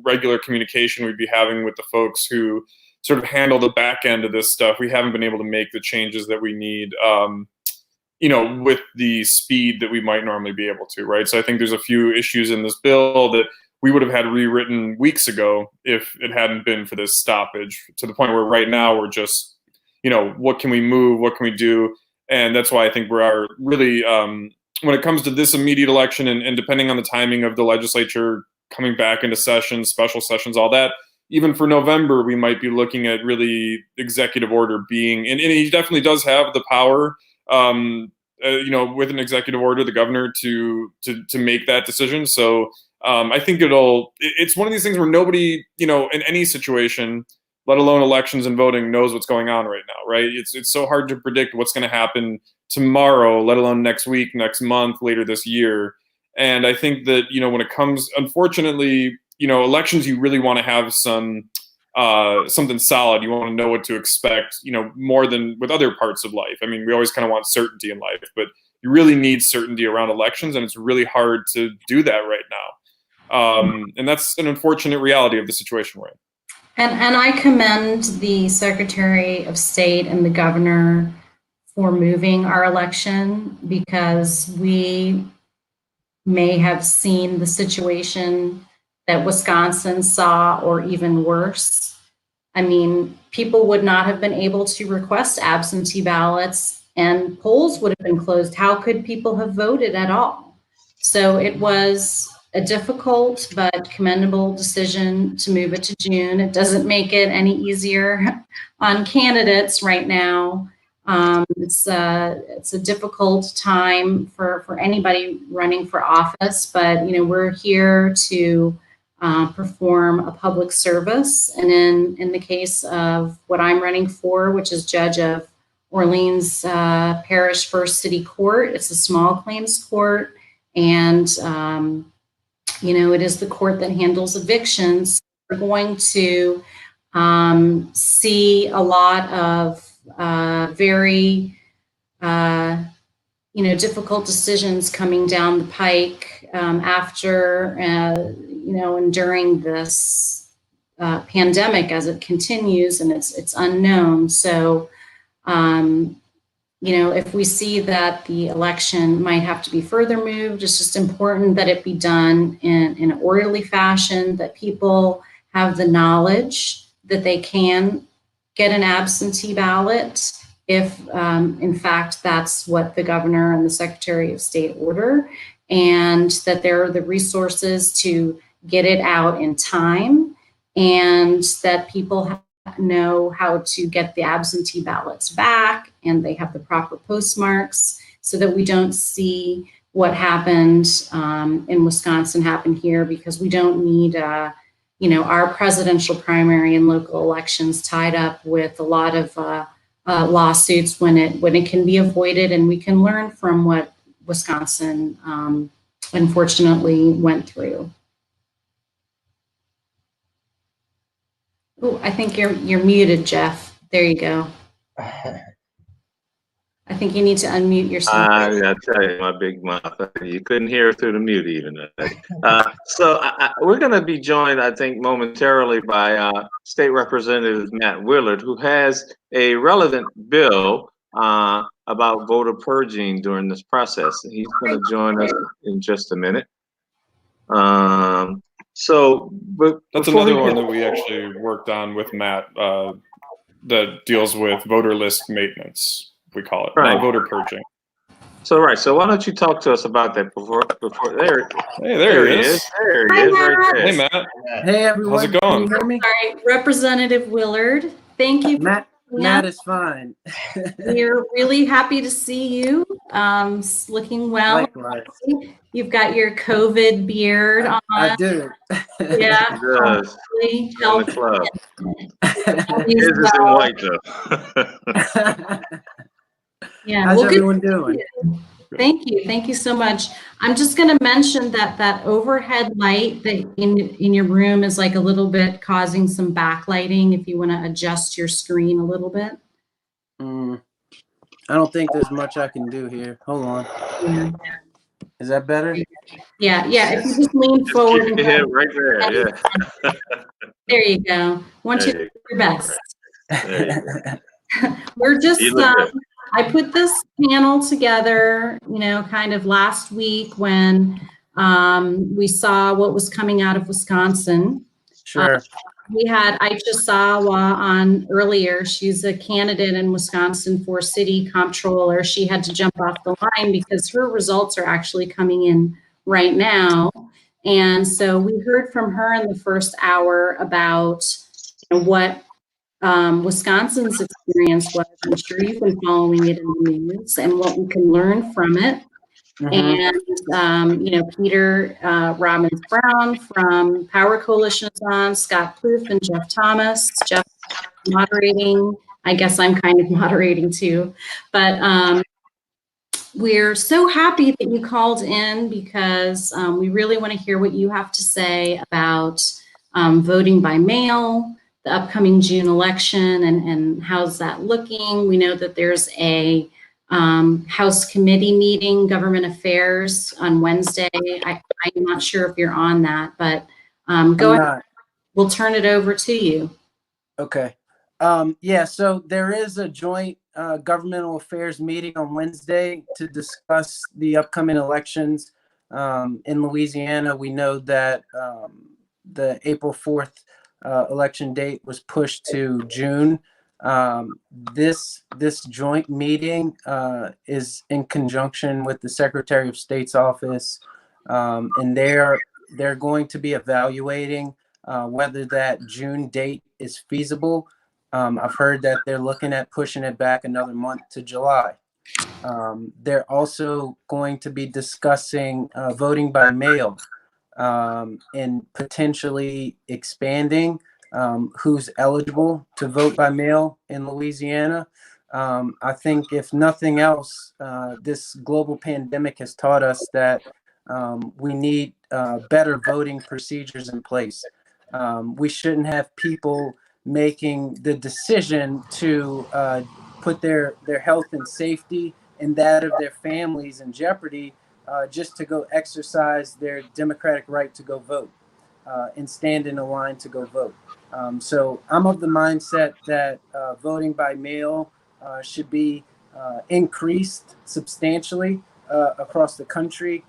regular communication we'd be having with the folks who sort of handle the back end of this stuff, we haven't been able to make the changes that we need, with the speed that we might normally be able to, right? So I think there's a few issues in this bill that we would have had rewritten weeks ago if it hadn't been for this stoppage, to the point where right now we're just, what can we move? What can we do? And that's why I think we are really, when it comes to this immediate election and depending on the timing of the legislature coming back into sessions, special sessions, all that, even for November, we might be looking at really executive order being, and he definitely does have the power, with an executive order, the governor to make that decision. So I think it's one of these things where nobody, in any situation, let alone elections and voting, knows what's going on right now, right? It's so hard to predict what's going to happen tomorrow, let alone next week, next month, later this year. And I think that, when it comes, unfortunately, elections, you really want to have something solid. You want to know what to expect, more than with other parts of life. I mean, we always kind of want certainty in life, but you really need certainty around elections, and it's really hard to do that right now. And that's an unfortunate reality of the situation we're in. And I commend the Secretary of State and the governor for moving our election, because we may have seen the situation that Wisconsin saw, or even worse. I mean, people would not have been able to request absentee ballots and polls would have been closed. How could people have voted at all? So it was a difficult but commendable decision to move it to June. It doesn't make it any easier on candidates right now. It's a difficult time for anybody running for office, but we're here to perform a public service. And in the case of what I'm running for, which is judge of Orleans Parish First City Court, it's a small claims court, and it is the court that handles evictions. We're going to see a lot of very difficult decisions coming down the pike after and during this pandemic as it continues, and it's unknown. So if we see that the election might have to be further moved, it's just important that it be done in an orderly fashion, that people have the knowledge that they can get an absentee ballot if, in fact, that's what the governor and the Secretary of State order, and that there are the resources to get it out in time, and that people know how to get the absentee ballots back, and they have the proper postmarks, so that we don't see what happened in Wisconsin happen here, because we don't need our presidential primary and local elections tied up with a lot of lawsuits when it can be avoided, and we can learn from what Wisconsin unfortunately went through. Oh, I think you're muted, Jeff. There you go. I think you need to unmute yourself. I tell you, my big mouth. You couldn't hear through the mute even. So we're going to be joined, I think, momentarily by State Representative Matt Willard, who has a relevant bill about voter purging during this process. He's going to join us in just a minute. That's another one that we actually worked on with Matt that deals with voter list maintenance. We call it, right. Not voter purging. So why don't you talk to us about that before there? Hey, there he is. There he is, right there. Hey, Matt. Hey, everyone. How's it going? Can you hear me? All right, Representative Willard, thank you. Matt is fine. We're really happy to see you. Looking well. Likewise. You've got your COVID beard on. I do. Yeah. He does. In the club. His is in white, though. Yeah. How's everyone doing? Thank you. Thank you so much. I'm just going to mention that overhead light that in your room is like a little bit causing some backlighting. If you want to adjust your screen a little bit. I don't think there's much I can do here. Hold on. Yeah. Is that better? Yeah. If you just lean forward. Keep your head right there. Yeah. There you go. Want you to do your best. We're just. I put this panel together, kind of last week when we saw what was coming out of Wisconsin. Sure. we had Aycha Sawa on earlier. She's a candidate in Wisconsin for city comptroller. She had to jump off the line because her results are actually coming in right now. And so we heard from her in the first hour about what Wisconsin's experience was. I'm sure you've been following it in the news and what we can learn from it. And, Peter Robbins Brown from Power Coalition is on, Scott Ploof and Jeff Thomas. Jeff moderating. I guess I'm kind of moderating too. But we're so happy that you called in because we really want to hear what you have to say about voting by mail, the upcoming June election, and how's that looking. We know that there's a House committee meeting, government affairs, on Wednesday. I'm not sure if you're on that, but go ahead. We'll turn it over to you. Okay. Yeah, so there is a joint governmental affairs meeting on Wednesday to discuss the upcoming elections in Louisiana. We know that the April 4th election date was pushed to June. This joint meeting is in conjunction with the Secretary of State's office, and they're going to be evaluating whether that June date is feasible. I've heard that they're looking at pushing it back another month to July. They're also going to be discussing voting by mail and potentially expanding who's eligible to vote by mail in Louisiana. I think if nothing else, this global pandemic has taught us that we need better voting procedures in place. We shouldn't have people making the decision to put their health and safety and that of their families in jeopardy just to go exercise their democratic right to go vote and stand in a line to go vote. So I'm of the mindset that voting by mail should be increased substantially across the country.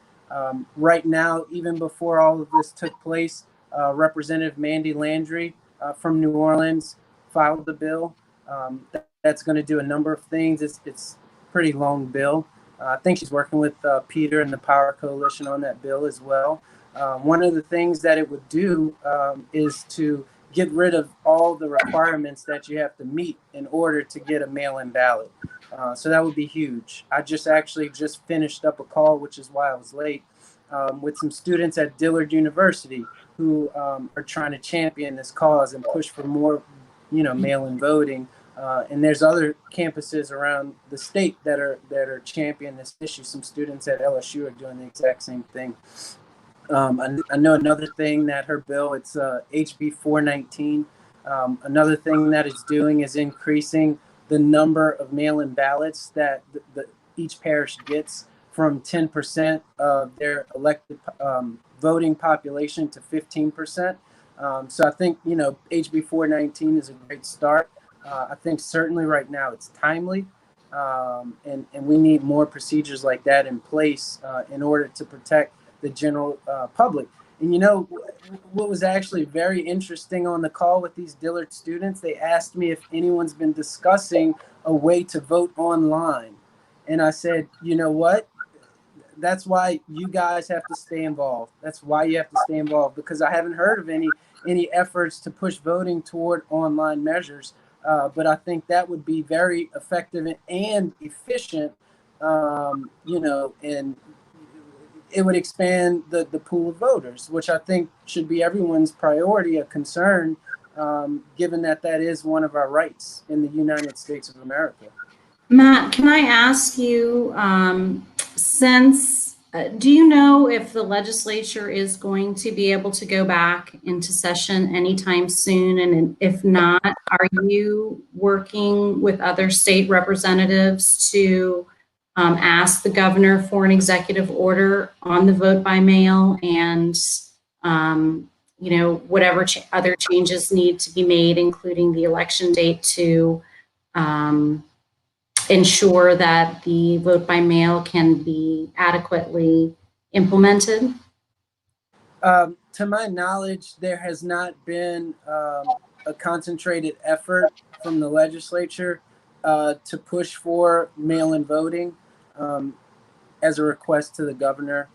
Right now, even before all of this took place, Representative Mandy Landry from New Orleans filed the bill. That's going to do a number of things. It's a pretty long bill. I think she's working with Peter and the Power Coalition on that bill as well. One of the things that it would do is to get rid of all the requirements that you have to meet in order to get a mail-in ballot. So that would be huge. I just finished up a call, which is why I was late, with some students at Dillard University who are trying to champion this cause and push for more, mail-in voting. And there's other campuses around the state that are championing this issue. Some students at LSU are doing the exact same thing. I know another thing that her bill, it's HB 419. Another thing that it's doing is increasing the number of mail-in ballots that each parish gets from 10% of their elected voting population to 15%. So I think, HB 419 is a great start. I think certainly right now it's timely, and we need more procedures like that in place in order to protect the general public. And what was actually very interesting on the call with these Dillard students, they asked me if anyone's been discussing a way to vote online. And I said, you know what? That's why you guys have to stay involved. That's why you have to stay involved, because I haven't heard of any efforts to push voting toward online measures. But I think that would be very effective and efficient, and it would expand the pool of voters, which I think should be everyone's priority, a concern, given that is one of our rights in the United States of America. Matt, can I ask you, do you know if the legislature is going to be able to go back into session anytime soon? And if not, are you working with other state representatives to ask the governor for an executive order on the vote by mail and, whatever other changes need to be made, including the election date, to ensure that the vote by mail can be adequately implemented? To my knowledge, there has not been a concentrated effort from the legislature to push for mail-in voting as a request to the governor.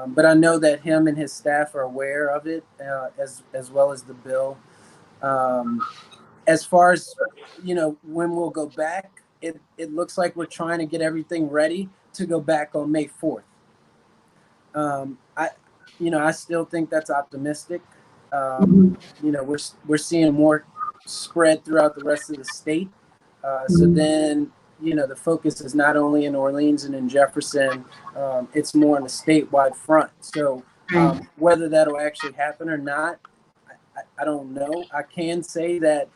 But I know that him and his staff are aware of it, as well as the bill. As far as when we'll go back, it looks like we're trying to get everything ready to go back on May 4th. I still think that's optimistic. We're seeing more spread throughout the rest of the state. So then, the focus is not only in Orleans and in Jefferson, it's more on the statewide front. So whether that'll actually happen or not, I don't know. I can say that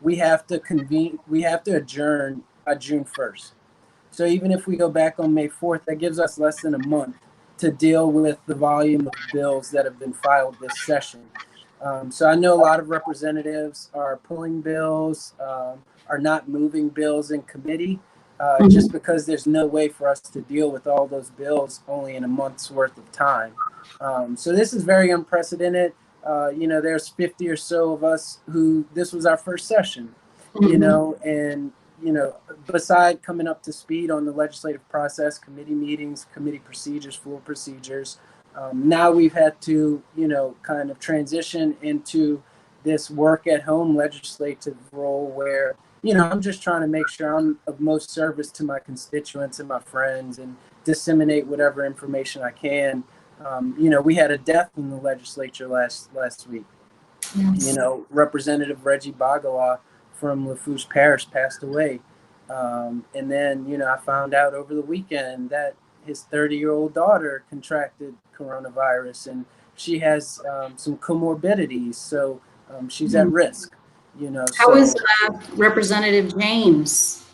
we have to adjourn by June 1st. So even if we go back on May 4th, that gives us less than a month to deal with the volume of bills that have been filed this session. So I know a lot of representatives are pulling bills, are not moving bills in committee, just because there's no way for us to deal with all those bills only in a month's worth of time. So this is very unprecedented. There's 50 or so of us who this was our first session, and beside coming up to speed on the legislative process, committee meetings, committee procedures, floor procedures, now we've had to, kind of transition into this work at home legislative role where, I'm just trying to make sure I'm of most service to my constituents and my friends and disseminate whatever information I can. We had a death in the legislature last week. Yes. Representative Reggie Bagala from Lafourche Parish passed away. And then, I found out over the weekend that his 30-year-old daughter contracted coronavirus, and she has some comorbidities, so she's at risk. How is Representative James?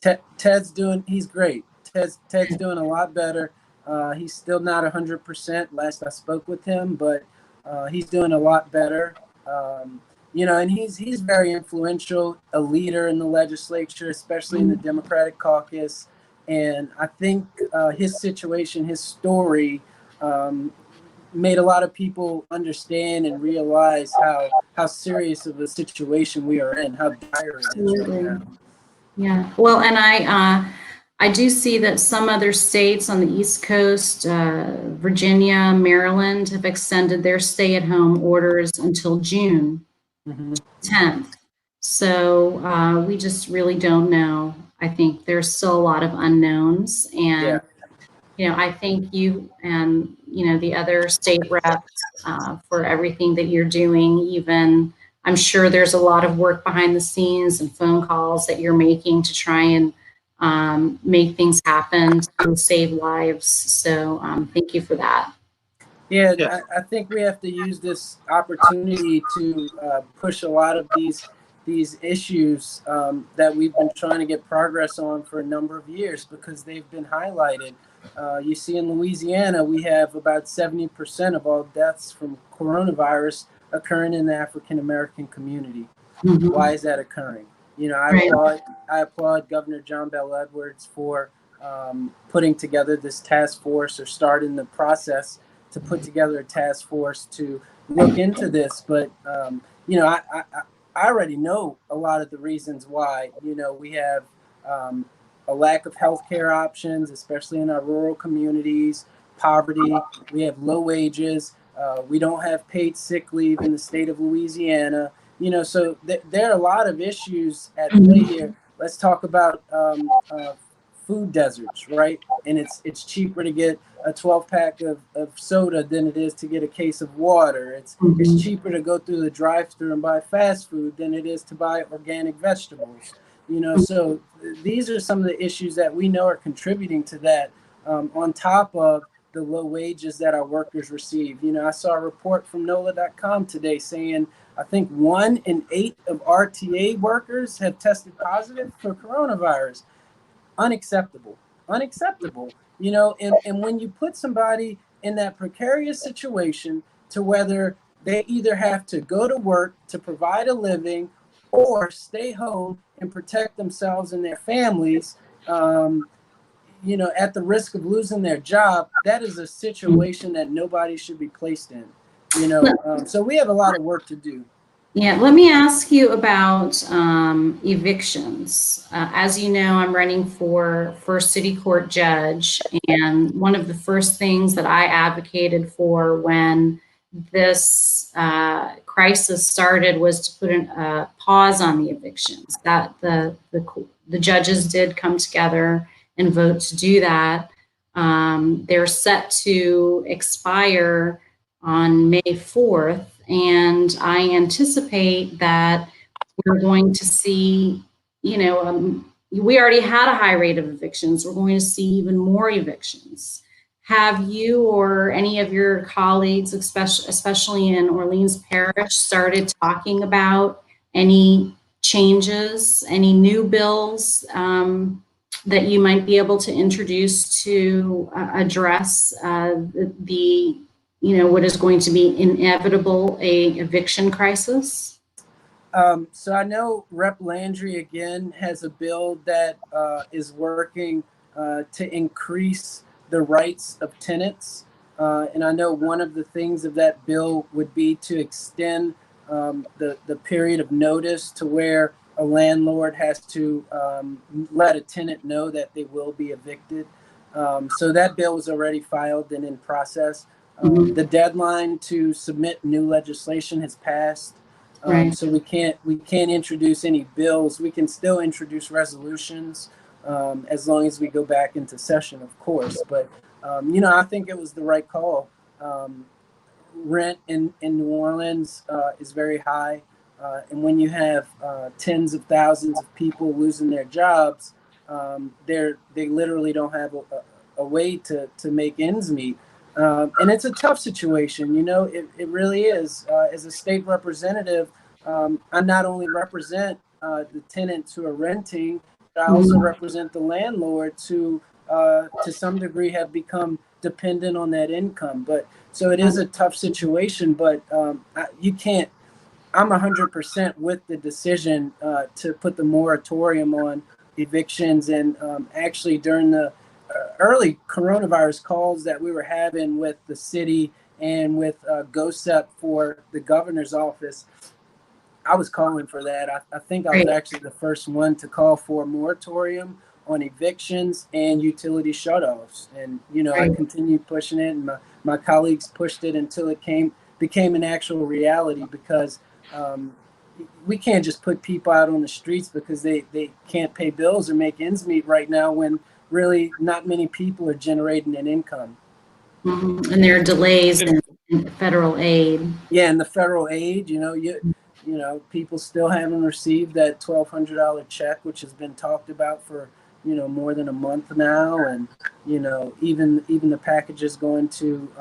He's great. Ted's doing a lot better. He's still not 100% last I spoke with him, but he's doing a lot better. And he's very influential, a leader in the legislature, especially in the Democratic caucus. And I think his situation, his story, made a lot of people understand and realize how serious of a situation we are in, how dire it is right now. Yeah. Well, and I do see that some other states on the East Coast, Virginia, Maryland, have extended their stay-at-home orders until June 10th. So we just really don't know. I think there's still a lot of unknowns. And, I thank you and, the other state reps for everything that you're doing. Even I'm sure there's a lot of work behind the scenes and phone calls that you're making to try and make things happen to save lives. So thank you for that. Yeah, I think we have to use this opportunity to push a lot of these issues that we've been trying to get progress on for a number of years because they've been highlighted. You see in Louisiana, we have about 70% of all deaths from coronavirus occurring in the African-American community. Why is that occurring? I applaud Governor John Bell Edwards for putting together this task force or starting the process to put together a task force to look into this. But, I already know a lot of the reasons why. We have a lack of healthcare options, especially in our rural communities, poverty. We have low wages. We don't have paid sick leave in the state of Louisiana. So there are a lot of issues at play here. Let's talk about food deserts, right? And it's cheaper to get a 12-pack of soda than it is to get a case of water. It's cheaper to go through the drive-thru and buy fast food than it is to buy organic vegetables. So these are some of the issues that we know are contributing to that, on top of the low wages that our workers receive. I saw a report from NOLA.com today saying I think 1 in 8 of RTA workers have tested positive for coronavirus. Unacceptable. And when you put somebody in that precarious situation to whether they either have to go to work to provide a living or stay home and protect themselves and their families, at the risk of losing their job, that is a situation that nobody should be placed in. So we have a lot of work to do. Yeah, let me ask you about evictions. As you know, I'm running for first city court judge, and one of the first things that I advocated for when this crisis started was to put a pause on the evictions. That the judges did come together and vote to do that. They're set to expire on May 4th. And I anticipate that we're going to see, we already had a high rate of evictions. We're going to see even more evictions. Have you or any of your colleagues, especially in Orleans Parish, started talking about any changes, any new bills that you might be able to introduce to address what is going to be inevitable, a eviction crisis? So I know Rep. Landry again has a bill that is working to increase the rights of tenants. And I know one of the things of that bill would be to extend the period of notice to where a landlord has to let a tenant know that they will be evicted. So that bill was already filed and in process. The deadline to submit new legislation has passed, Right. so we can't introduce any bills. We can still introduce resolutions as long as we go back into session, of course. But I think it was the right call. Rent in New Orleans is very high, and when you have tens of thousands of people losing their jobs, they literally don't have a way to make ends meet. And it's a tough situation, it really is. As a state representative, I not only represent the tenants who are renting, but I also represent the landlords who, to some degree, have become dependent on that income. But so it is a tough situation, but you can't. I'm 100% with the decision to put the moratorium on evictions, and actually during the early coronavirus calls that we were having with the city and with GOSEP for the governor's office, I was calling for that. I think I was actually the first one to call for a moratorium on evictions and utility shutoffs. And, I continued pushing it, and my colleagues pushed it until it became an actual reality, because we can't just put people out on the streets because they can't pay bills or make ends meet right now, when really not many people are generating an income. And there are delays in federal aid. Yeah, and the federal aid, people still haven't received that $1,200 check, which has been talked about for more than a month now, and even the packages going to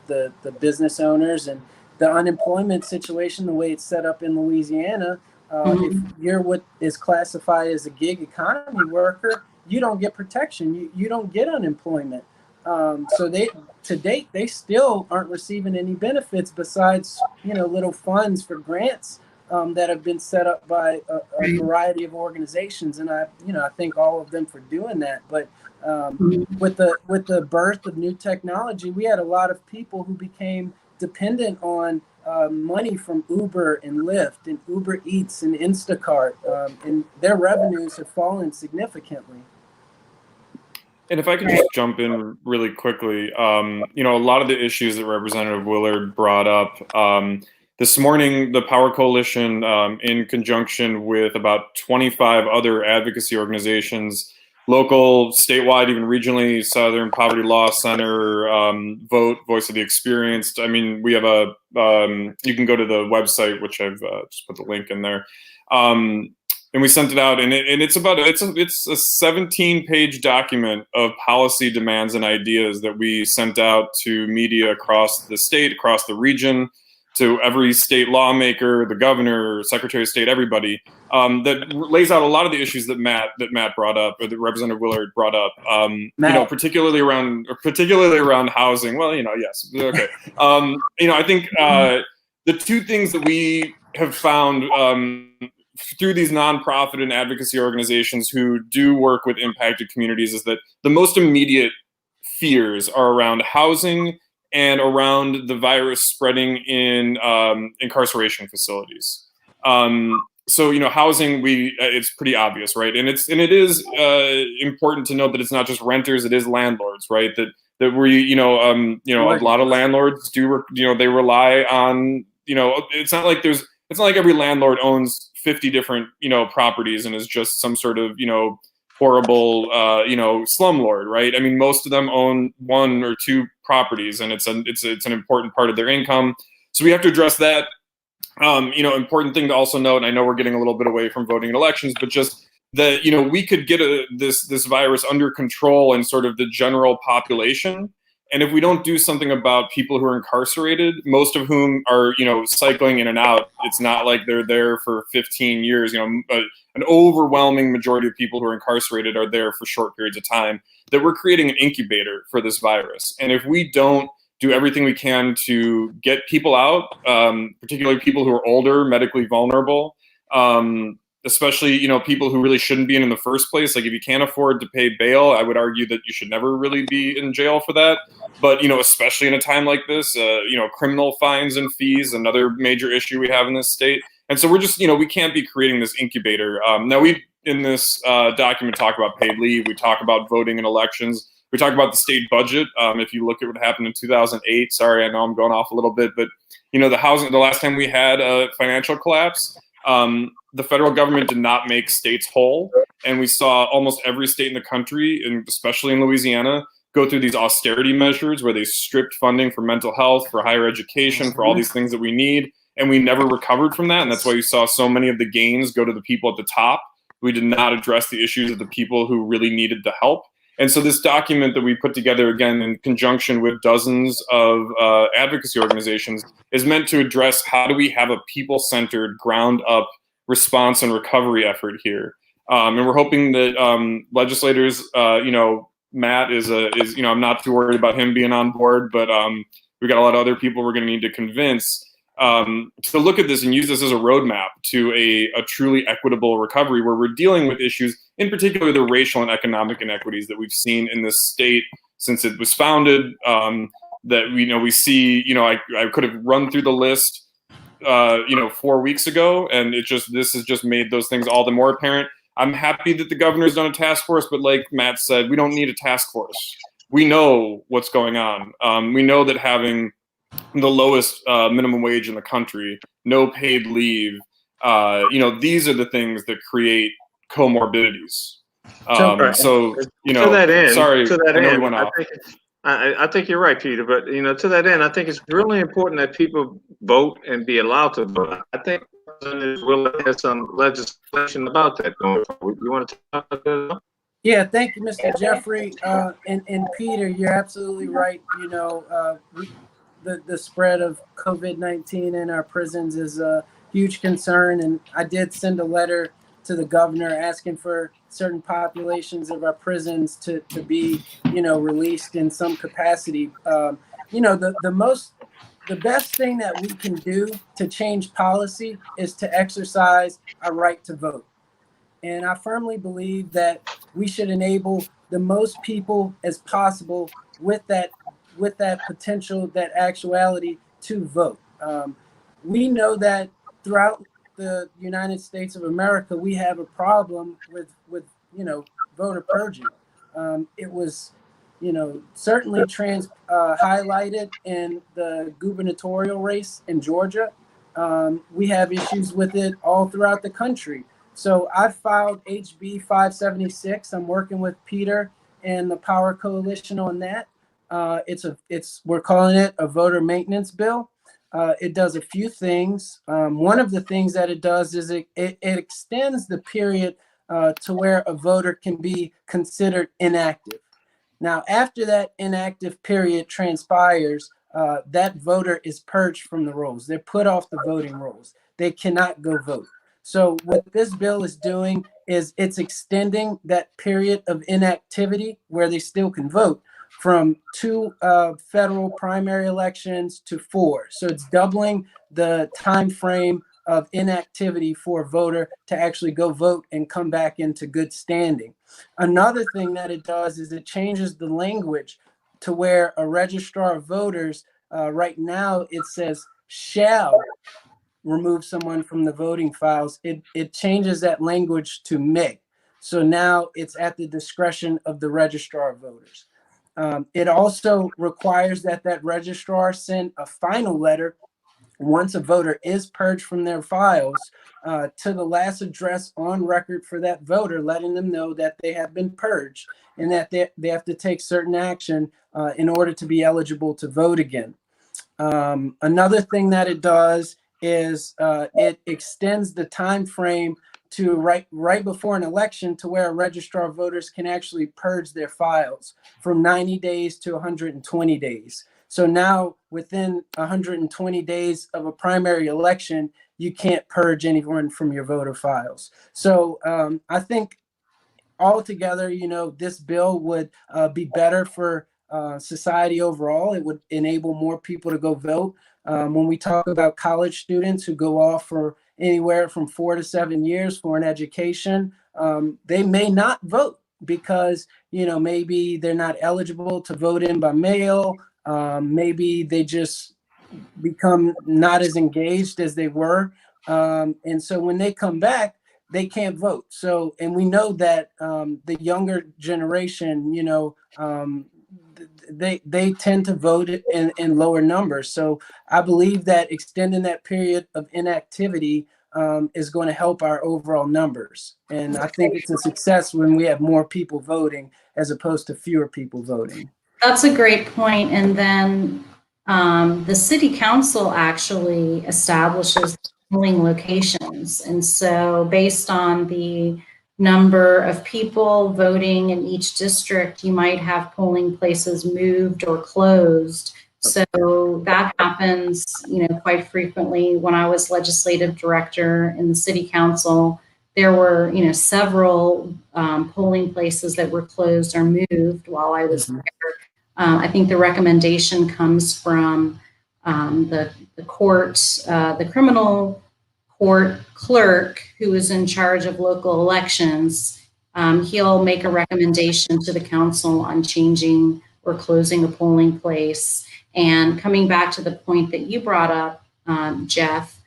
the business owners, and the unemployment situation, the way it's set up in Louisiana. If you're what is classified as a gig economy worker, you don't get protection. You don't get unemployment. So to date, they still aren't receiving any benefits besides, little funds for grants that have been set up by a variety of organizations. And I thank all of them for doing that. But with the birth of new technology, we had a lot of people who became dependent on money from Uber and Lyft and Uber Eats and Instacart, and their revenues have fallen significantly. And if I could just jump in really quickly, a lot of the issues that Representative Willard brought up this morning, the Power Coalition, in conjunction with about 25 other advocacy organizations, local, statewide, even regionally, Southern Poverty Law Center, Vote, Voice of the Experienced. I mean, we have you can go to the website, which I've just put the link in there. And we sent it out, and it's a 17-page document of policy demands and ideas that we sent out to media across the state, across the region, to every state lawmaker, the governor, secretary of state, everybody, that lays out a lot of the issues that Matt brought up, or that Representative Willard brought up, particularly around housing. Well, yes, okay. I think the two things that we have found through these nonprofit and advocacy organizations who do work with impacted communities is that the most immediate fears are around housing and around the virus spreading in incarceration facilities. So, housing, it's pretty obvious, right? And it is important to note that it's not just renters; it is landlords, right? That we, a lot of landlords do, they rely on, it's not like every landlord owns 50 different, properties and is just some sort of, horrible, slumlord, right? I mean, most of them own 1 or 2 properties, and it's an important part of their income. So we have to address that. Important thing to also note, and I know we're getting a little bit away from voting in elections, but just that, we could get this virus under control in sort of the general population. And if we don't do something about people who are incarcerated, most of whom are, cycling in and out, it's not like they're there for 15 years, an overwhelming majority of people who are incarcerated are there for short periods of time, that we're creating an incubator for this virus. And if we don't do everything we can to get people out, particularly people who are older, medically vulnerable, especially, people who really shouldn't be in the first place. Like if you can't afford to pay bail, I would argue that you should never really be in jail for that. But, especially in a time like this, criminal fines and fees, another major issue we have in this state. And so we're just, we can't be creating this incubator. Now we, in this document, talk about paid leave. We talk about voting in elections. We talk about the state budget. If you look at what happened in 2008, sorry, I know I'm going off a little bit, but, the last time we had a financial collapse, the federal government did not make states whole. And we saw almost every state in the country, and especially in Louisiana, go through these austerity measures where they stripped funding for mental health, for higher education, for all these things that we need. And we never recovered from that. And that's why you saw so many of the gains go to the people at the top. We did not address the issues of the people who really needed the help. And so this document that we put together, again, in conjunction with dozens of advocacy organizations, is meant to address how do we have a people-centered, ground-up response and recovery effort here. And we're hoping that legislators, Matt is I'm not too worried about him being on board, but we've got a lot of other people we're going to need to convince to look at this and use this as a roadmap to a truly equitable recovery, where we're dealing with issues, in particular the racial and economic inequities that we've seen in this state since it was founded. That we see, I could have run through the list, 4 weeks ago, and this has just made those things all the more apparent. I'm happy that the governor's done a task force, but like Matt said, we don't need a task force. We know what's going on. We know that having the lowest minimum wage in the country, no paid leave, these are the things that create comorbidities. To that end, sorry, to that I know end, we went off. I think you're right, Peter. But to that end, I think it's really important that people vote and be allowed to vote. I think President will have some legislation about that going forward. You want to talk about that? Yeah, thank you, Mr. Jeffrey. And Peter, you're absolutely right. The spread of COVID-19 in our prisons is a huge concern. And I did send a letter to the governor asking for certain populations of our prisons to be, released in some capacity. The best thing that we can do to change policy is to exercise our right to vote. And I firmly believe that we should enable the most people as possible with that potential, that actuality to vote. We know that throughout the United States of America, we have a problem with voter purging. It was, certainly highlighted in the gubernatorial race in Georgia. We have issues with it all throughout the country. So I filed HB 576. I'm working with Peter and the Power Coalition on that. We're calling it a voter maintenance bill. It does a few things. One of the things that it does is it extends the period to where a voter can be considered inactive. Now, after that inactive period transpires, that voter is purged from the rolls. They're put off the voting rolls. They cannot go vote. So what this bill is doing is it's extending that period of inactivity where they still can vote from 2 federal primary elections to 4. So it's doubling the time frame of inactivity for a voter to actually go vote and come back into good standing. Another thing that it does is it changes the language to where a registrar of voters, right now it says shall remove someone from the voting files. It changes that language to may. So now it's at the discretion of the registrar of voters. It also requires that that registrar send a final letter once a voter is purged from their files to the last address on record for that voter, letting them know that they have been purged and that they have to take certain action in order to be eligible to vote again. Another thing that it does is it extends the time frame to right before an election to where a registrar of voters can actually purge their files from 90 days to 120 days. So now within 120 days of a primary election, you can't purge anyone from your voter files. So I think altogether, this bill would be better for society overall. It would enable more people to go vote. When we talk about college students who go off for anywhere from 4 to 7 years for an education, they may not vote because, maybe they're not eligible to vote in by mail. Maybe they just become not as engaged as they were. And so when they come back, they can't vote. So, and we know that the younger generation, they tend to vote in lower numbers. So I believe that extending that period of inactivity is going to help our overall numbers. And I think it's a success when we have more people voting as opposed to fewer people voting. That's a great point. And then the city council actually establishes polling locations. And so based on the number of people voting in each district, you might have polling places moved or closed. So that happens, quite frequently. When I was legislative director in the city council, there were, several polling places that were closed or moved while I was there. I think the recommendation comes from the court, the criminal court clerk who is in charge of local elections. He'll make a recommendation to the council on changing or closing a polling place. And coming back to the point that you brought up, Jeff,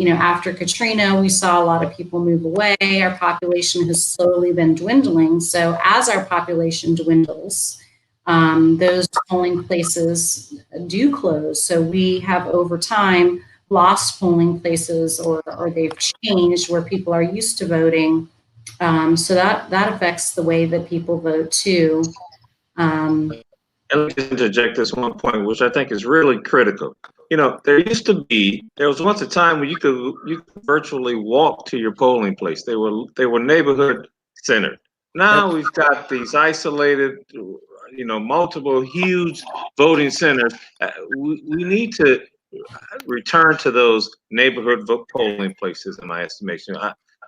after Katrina, we saw a lot of people move away. Our population has slowly been dwindling. So as our population dwindles, those polling places do close. So we have over time lost polling places or they've changed where people are used to voting. So that affects the way that people vote too. And let me interject this one point, which I think is really critical. There was once a time when you could virtually walk to your polling place. They were neighborhood centered. Now we've got these isolated, multiple huge voting centers. We need to return to those neighborhood polling places, in my estimation.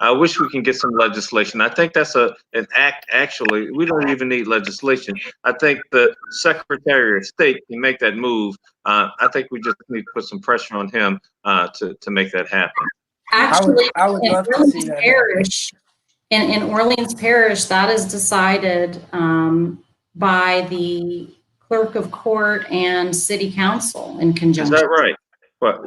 I wish we can get some legislation. I think that's an act. Actually, we don't even need legislation. I think the Secretary of State can make that move. I think we just need to put some pressure on him to make that happen. Actually, I would love to see that. Parish, in Orleans Parish, that is decided by the clerk of court and city council in conjunction. Is that right? Well,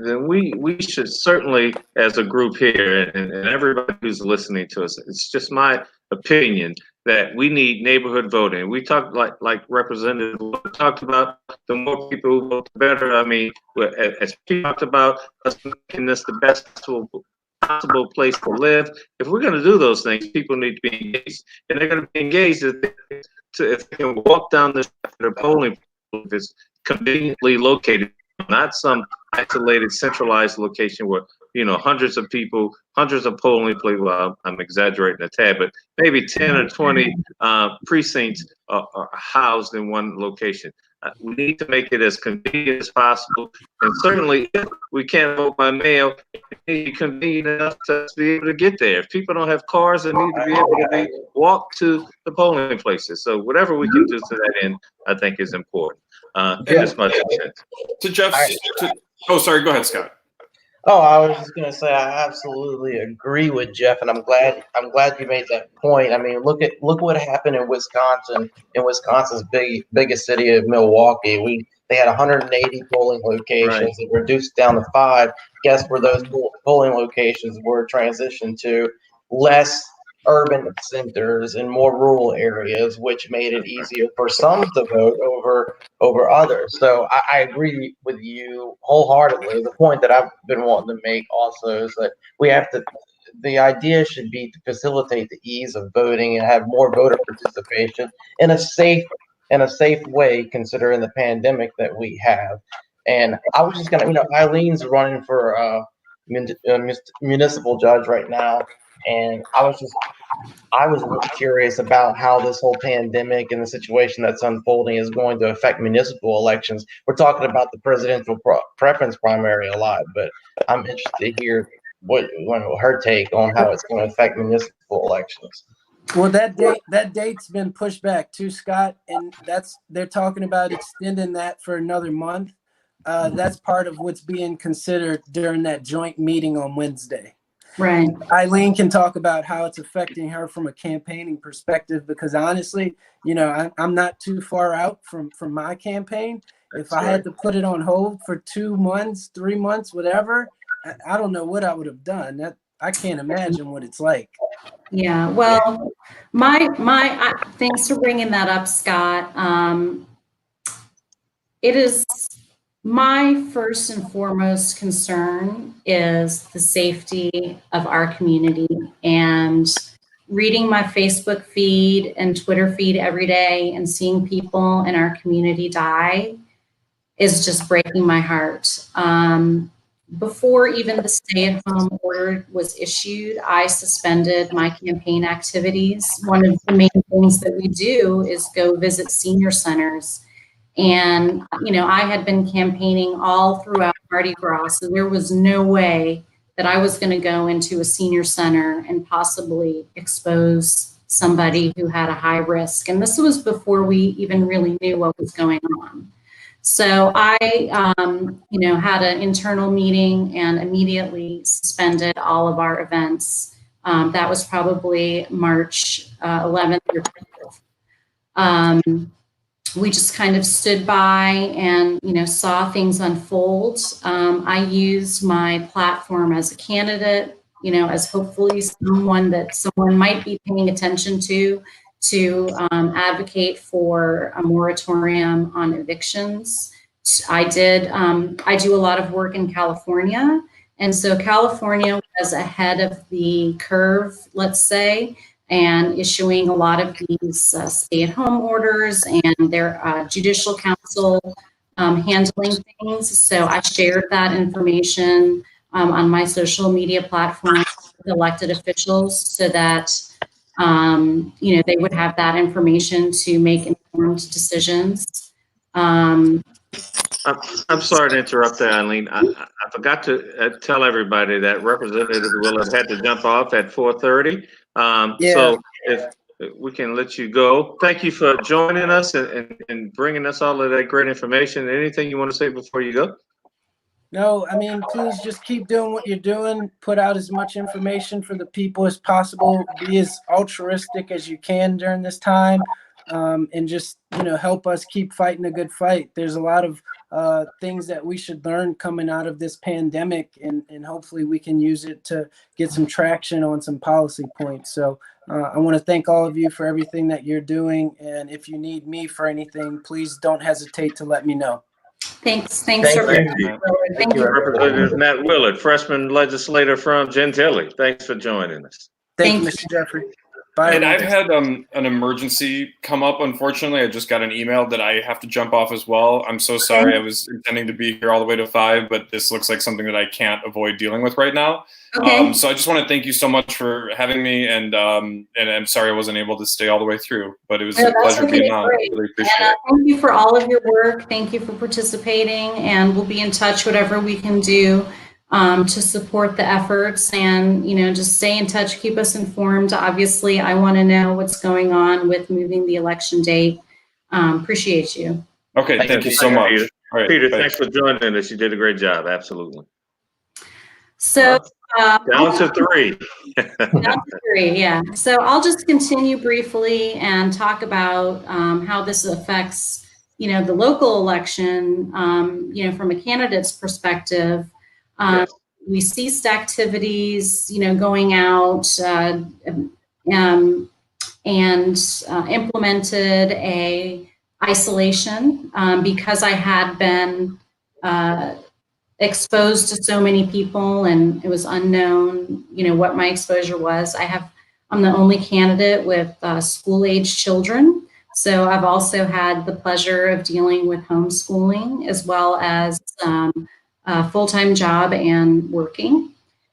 then we should certainly, as a group here, and everybody who's listening to us, it's just my opinion that we need neighborhood voting. We talked like Representative talked about, the more people who vote, the better. I mean, as he talked about, us making this the best possible place to live. If we're going to do those things, people need to be engaged, and they're going to be engaged if they can walk down the polling booth that's conveniently located, not some isolated, centralized location where hundreds of people, hundreds of polling places. Well, I'm exaggerating a tad, but maybe 10 or 20 precincts are housed in one location. We need to make it as convenient as possible, and certainly if we can't vote by mail, it needs to be convenient enough to be able to get there. If people don't have cars, they need to be able to walk to the polling places. So whatever we can do to that end, I think is important. That's my 2 cents. To Jeff's. Oh, sorry. Go ahead, Scott. Oh, I was just gonna say I absolutely agree with Jeff, and I'm glad you made that point. I mean, look what happened in Wisconsin, in Wisconsin's biggest city of Milwaukee. They had 180 polling Right. locations. It reduced down to 5. Guess where those polling locations were transitioned to? Less urban centers and more rural areas, which made it easier for some to vote over others. So I agree with you wholeheartedly. The point that I've been wanting to make also is that we have to. The idea should be to facilitate the ease of voting and have more voter participation in a safe way, considering the pandemic that we have. And I was just gonna, Eileen's running for municipal judge right now, and I was really curious about how this whole pandemic and the situation that's unfolding is going to affect municipal elections. We're talking about the presidential preference primary a lot, but I'm interested to hear what her take on how it's going to affect municipal elections. Well, that date's been pushed back too, Scott, and they're talking about extending that for another month. That's part of what's being considered during that joint meeting on Wednesday. Right. Aylin can talk about how it's affecting her from a campaigning perspective, because honestly, I'm not too far out from my campaign. If I had to put it on hold for 2 months, 3 months, whatever, I don't know what I would have done. I can't imagine what it's like. Yeah, well, thanks for bringing that up, Scott. It is my first and foremost concern is the safety of our community, and reading my Facebook feed and Twitter feed every day and seeing people in our community die is just breaking my heart. Before even the stay-at-home order was issued, I suspended my campaign activities. One of the main things that we do is go visit senior centers. And, I had been campaigning all throughout Mardi Gras, so there was no way that I was going to go into a senior center and possibly expose somebody who had a high risk. And this was before we even really knew what was going on. So I, had an internal meeting and immediately suspended all of our events. That was probably March 11th or 12th. We just kind of stood by and, saw things unfold. I used my platform as a candidate, as hopefully someone might be paying attention to advocate for a moratorium on evictions. I do a lot of work in California. And so California was ahead of the curve, let's say, and issuing a lot of these stay-at-home orders and their judicial council handling things. So I shared that information on my social media platform with elected officials so that they would have that information to make informed decisions. I'm sorry to interrupt there, Aylin. I forgot to tell everybody that Representative Willard had to jump off at 4:30. So if we can let you go. Thank you for joining us and bringing us all of that great information. Anything you want to say before you go? No, I mean, please just keep doing what you're doing. Put out as much information for the people as possible. Be as altruistic as you can during this time, and just help us keep fighting a good fight. There's a lot of things that we should learn coming out of this pandemic, and hopefully we can use it to get some traction on some policy points. So I want to thank all of you for everything that you're doing, and if you need me for anything, please don't hesitate to let me know. Thanks. Thank you. Thank you. Representative Nat Willard, freshman legislator from Gentilly. Thanks for joining us. Thank you, Mr. Jeffrey. Bye. And I've had an emergency come up. Unfortunately, I just got an email that I have to jump off as well. I'm so sorry. I was intending to be here all the way to 5, but this looks like something that I can't avoid dealing with right now. Okay. So I just want to thank you so much for having me, and I'm sorry I wasn't able to stay all the way through, but it was a pleasure being on. I really appreciate it. Thank you for all of your work. Thank you for participating, and we'll be in touch whatever we can do to support the efforts, and just stay in touch, keep us informed. Obviously, I want to know what's going on with moving the election date. Appreciate you. Okay, thank you so much. Peter. All right, Peter, bye. thanks for joining us. You did a great job. Absolutely. So, Down to three. down to three, yeah. So I'll just continue briefly and talk about how this affects, the local election, from a candidate's perspective. Yes. We ceased activities, going out and implemented a isolation because I had been exposed to so many people and it was unknown, what my exposure was. I'm the only candidate with school-age children. So I've also had the pleasure of dealing with homeschooling as well as a full-time job and working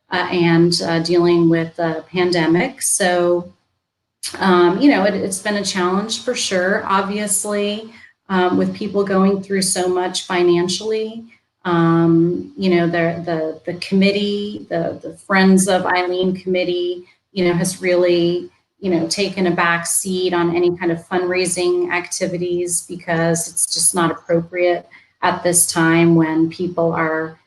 and dealing with the pandemic. So, it's been a challenge for sure, obviously, with people going through so much financially. The committee, the Friends of Aylin committee, has really, taken a back seat on any kind of fundraising activities because it's just not appropriate at this time when people are,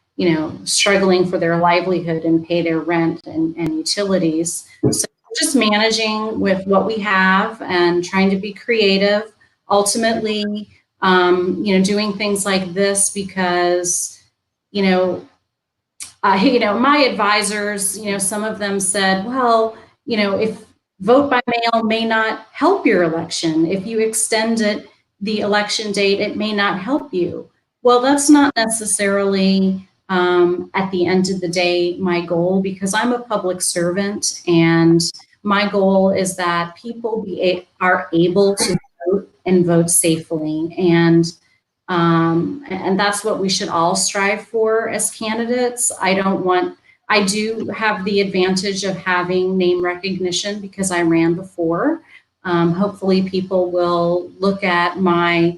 struggling for their livelihood and pay their rent and utilities. So just managing with what we have and trying to be creative, ultimately, doing things like this because, my advisors, some of them said, well, if vote by mail may not help your election, if you extend the election date, it may not help you. Well, that's not necessarily at the end of the day my goal because I'm a public servant and my goal is that people are able to vote and vote safely. And that's what we should all strive for as candidates. I do have the advantage of having name recognition because I ran before. Hopefully people will look at my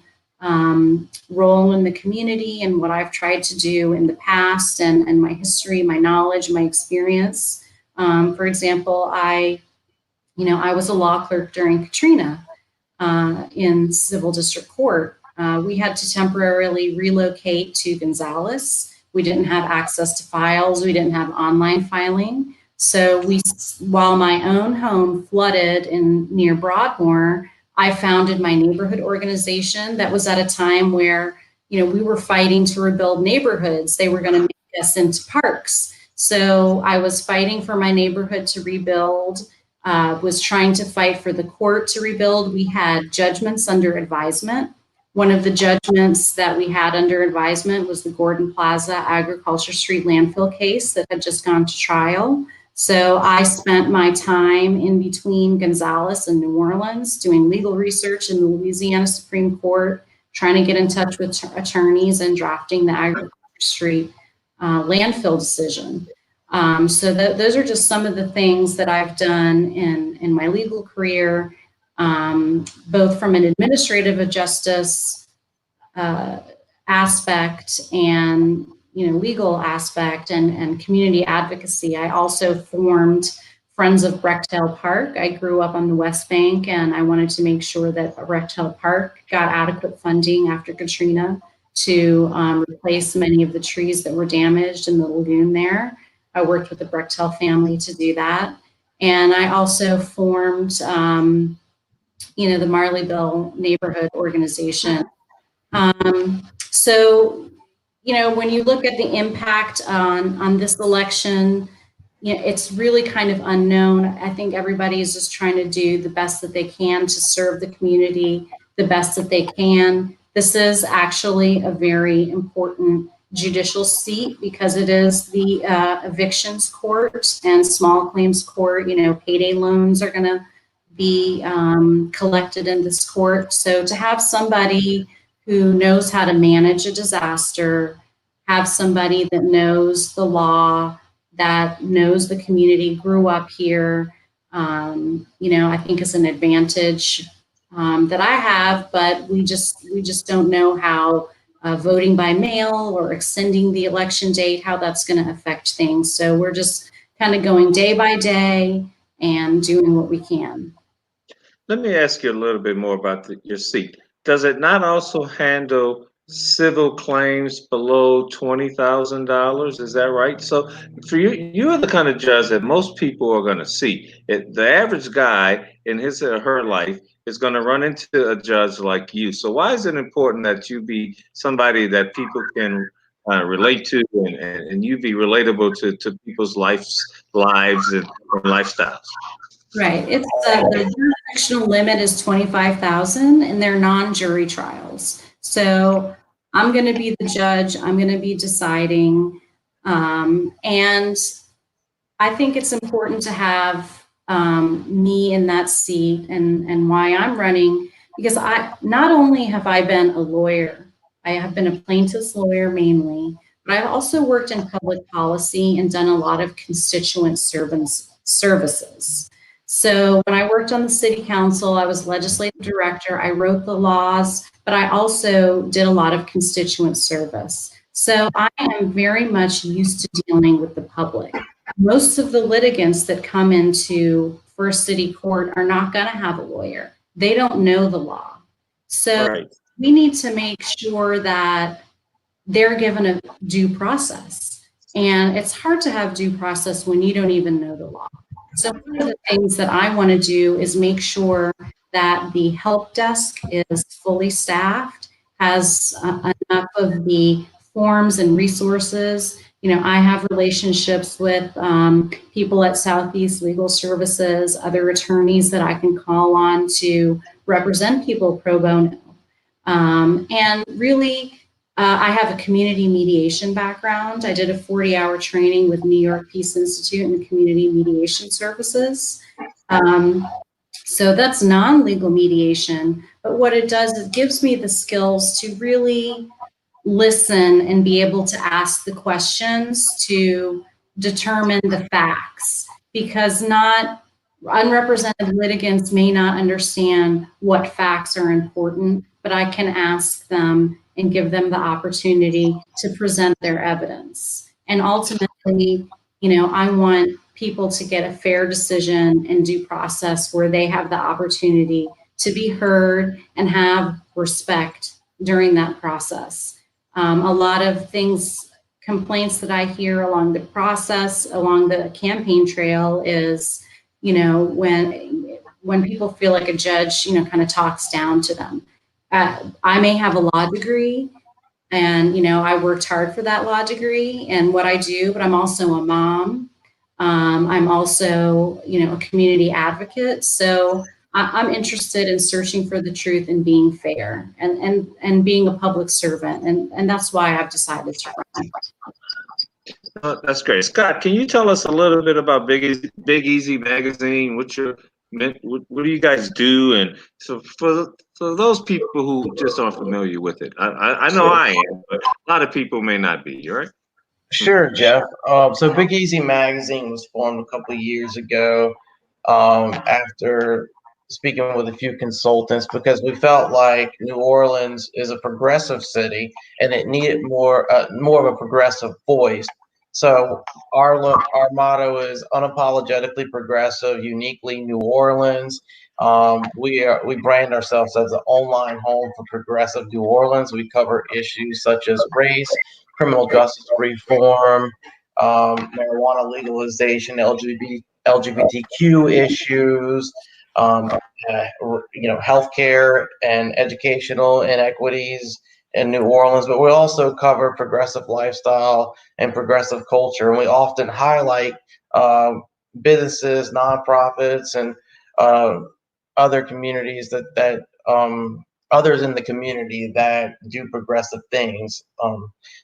role in the community and what I've tried to do in the past and my history, my knowledge, my experience. For example, I was a law clerk during Katrina in civil district court. We had to temporarily relocate to Gonzales. We didn't have access to files. We didn't have online filing. So while my own home flooded near Broadmoor, I founded my neighborhood organization. That was at a time where, we were fighting to rebuild neighborhoods. They were going to make us into parks. So I was fighting for my neighborhood to rebuild, was trying to fight for the court to rebuild. We had judgments under advisement. One of the judgments that we had under advisement was the Gordon Plaza Agriculture Street landfill case that had just gone to trial. So I spent my time in between Gonzales and New Orleans doing legal research in the Louisiana Supreme Court, trying to get in touch with attorneys and drafting the Agriculture Street landfill decision. So those are just some of the things that I've done in my legal career, both from an administrative justice aspect and legal aspect and community advocacy. I also formed Friends of Brechtel Park. I grew up on the West Bank and I wanted to make sure that Brechtel Park got adequate funding after Katrina to replace many of the trees that were damaged in the lagoon there. I worked with the Brechtel family to do that. And I also formed, the Marleyville Neighborhood Organization. So, when you look at the impact on this election, it's really kind of unknown. I think everybody is just trying to do the best that they can to serve the community the best that they can. This is actually a very important judicial seat because it is the evictions court and small claims court. Payday loans are going to be collected in this court. So to have somebody who knows how to manage a disaster, have somebody that knows the law, that knows the community, grew up here, I think is an advantage that I have, but we just don't know how voting by mail or extending the election date, how that's going to affect things. So we're just kind of going day by day and doing what we can. Let me ask you a little bit more about your seat. Does it not also handle civil claims below $20,000. Is that right? So for you, you're the kind of judge that most people are going to see. The average guy in his or her life is going to run into a judge like you. So why is it important that you be somebody that people can relate to, and you be relatable to people's lives and lifestyles? Right. It's the jurisdictional limit is 25,000 and they're non-jury trials. So I'm going to be the judge. I'm going to be deciding. And I think it's important to have me in that seat, and why I'm running, because not only have I been a lawyer, I have been a plaintiff's lawyer mainly, but I've also worked in public policy and done a lot of constituent services. So when I worked on the city council, I was legislative director, I wrote the laws, but I also did a lot of constituent service. So I am very much used to dealing with the public. Most of the litigants that come into First City Court are not going to have a lawyer. They don't know the law. So Right. we need to make sure that they're given a due process. And it's hard to have due process when you don't even know the law. So one of the things that I want to do is make sure that the help desk is fully staffed, has enough of the forms and resources. You know, I have relationships with people at Southeast Legal Services, other attorneys that I can call on to represent people pro bono. And really, I have a community mediation background. I did a 40-hour training with New York Peace Institute and Community Mediation Services. So that's non-legal mediation, but what it does is it gives me the skills to really listen and be able to ask the questions to determine the facts, because not unrepresented litigants may not understand what facts are important, but I can ask them and give them the opportunity to present their evidence. And ultimately, you know, I want people to get a fair decision and due process where they have the opportunity to be heard and have respect during that process. A lot of complaints that I hear along the process, along the campaign trail is, you know, when people feel like a judge, you know, kind of talks down to them. I may have a law degree, and, you know, I worked hard for that law degree and what I do, but I'm also a mom. I'm also, you know, a community advocate. So I'm interested in searching for the truth and being fair and being a public servant. And that's why I've decided to run. That's great. Scott, can you tell us a little bit about Big Easy Magazine? What do you guys do? And so for those people who just aren't familiar with it, I know I am, but a lot of people may not be. Right? Sure, Jeff. So Big Easy Magazine was formed a couple of years ago after speaking with a few consultants, because we felt like New Orleans is a progressive city and it needed more of a progressive voice. So our motto is unapologetically progressive, uniquely New Orleans. We brand ourselves as an online home for progressive New Orleans. We cover issues such as race, criminal justice reform, marijuana legalization, LGBTQ issues, healthcare and educational inequities in New Orleans. But we also cover progressive lifestyle and progressive culture, and we often highlight businesses, nonprofits, and other communities that others in the community that do progressive things.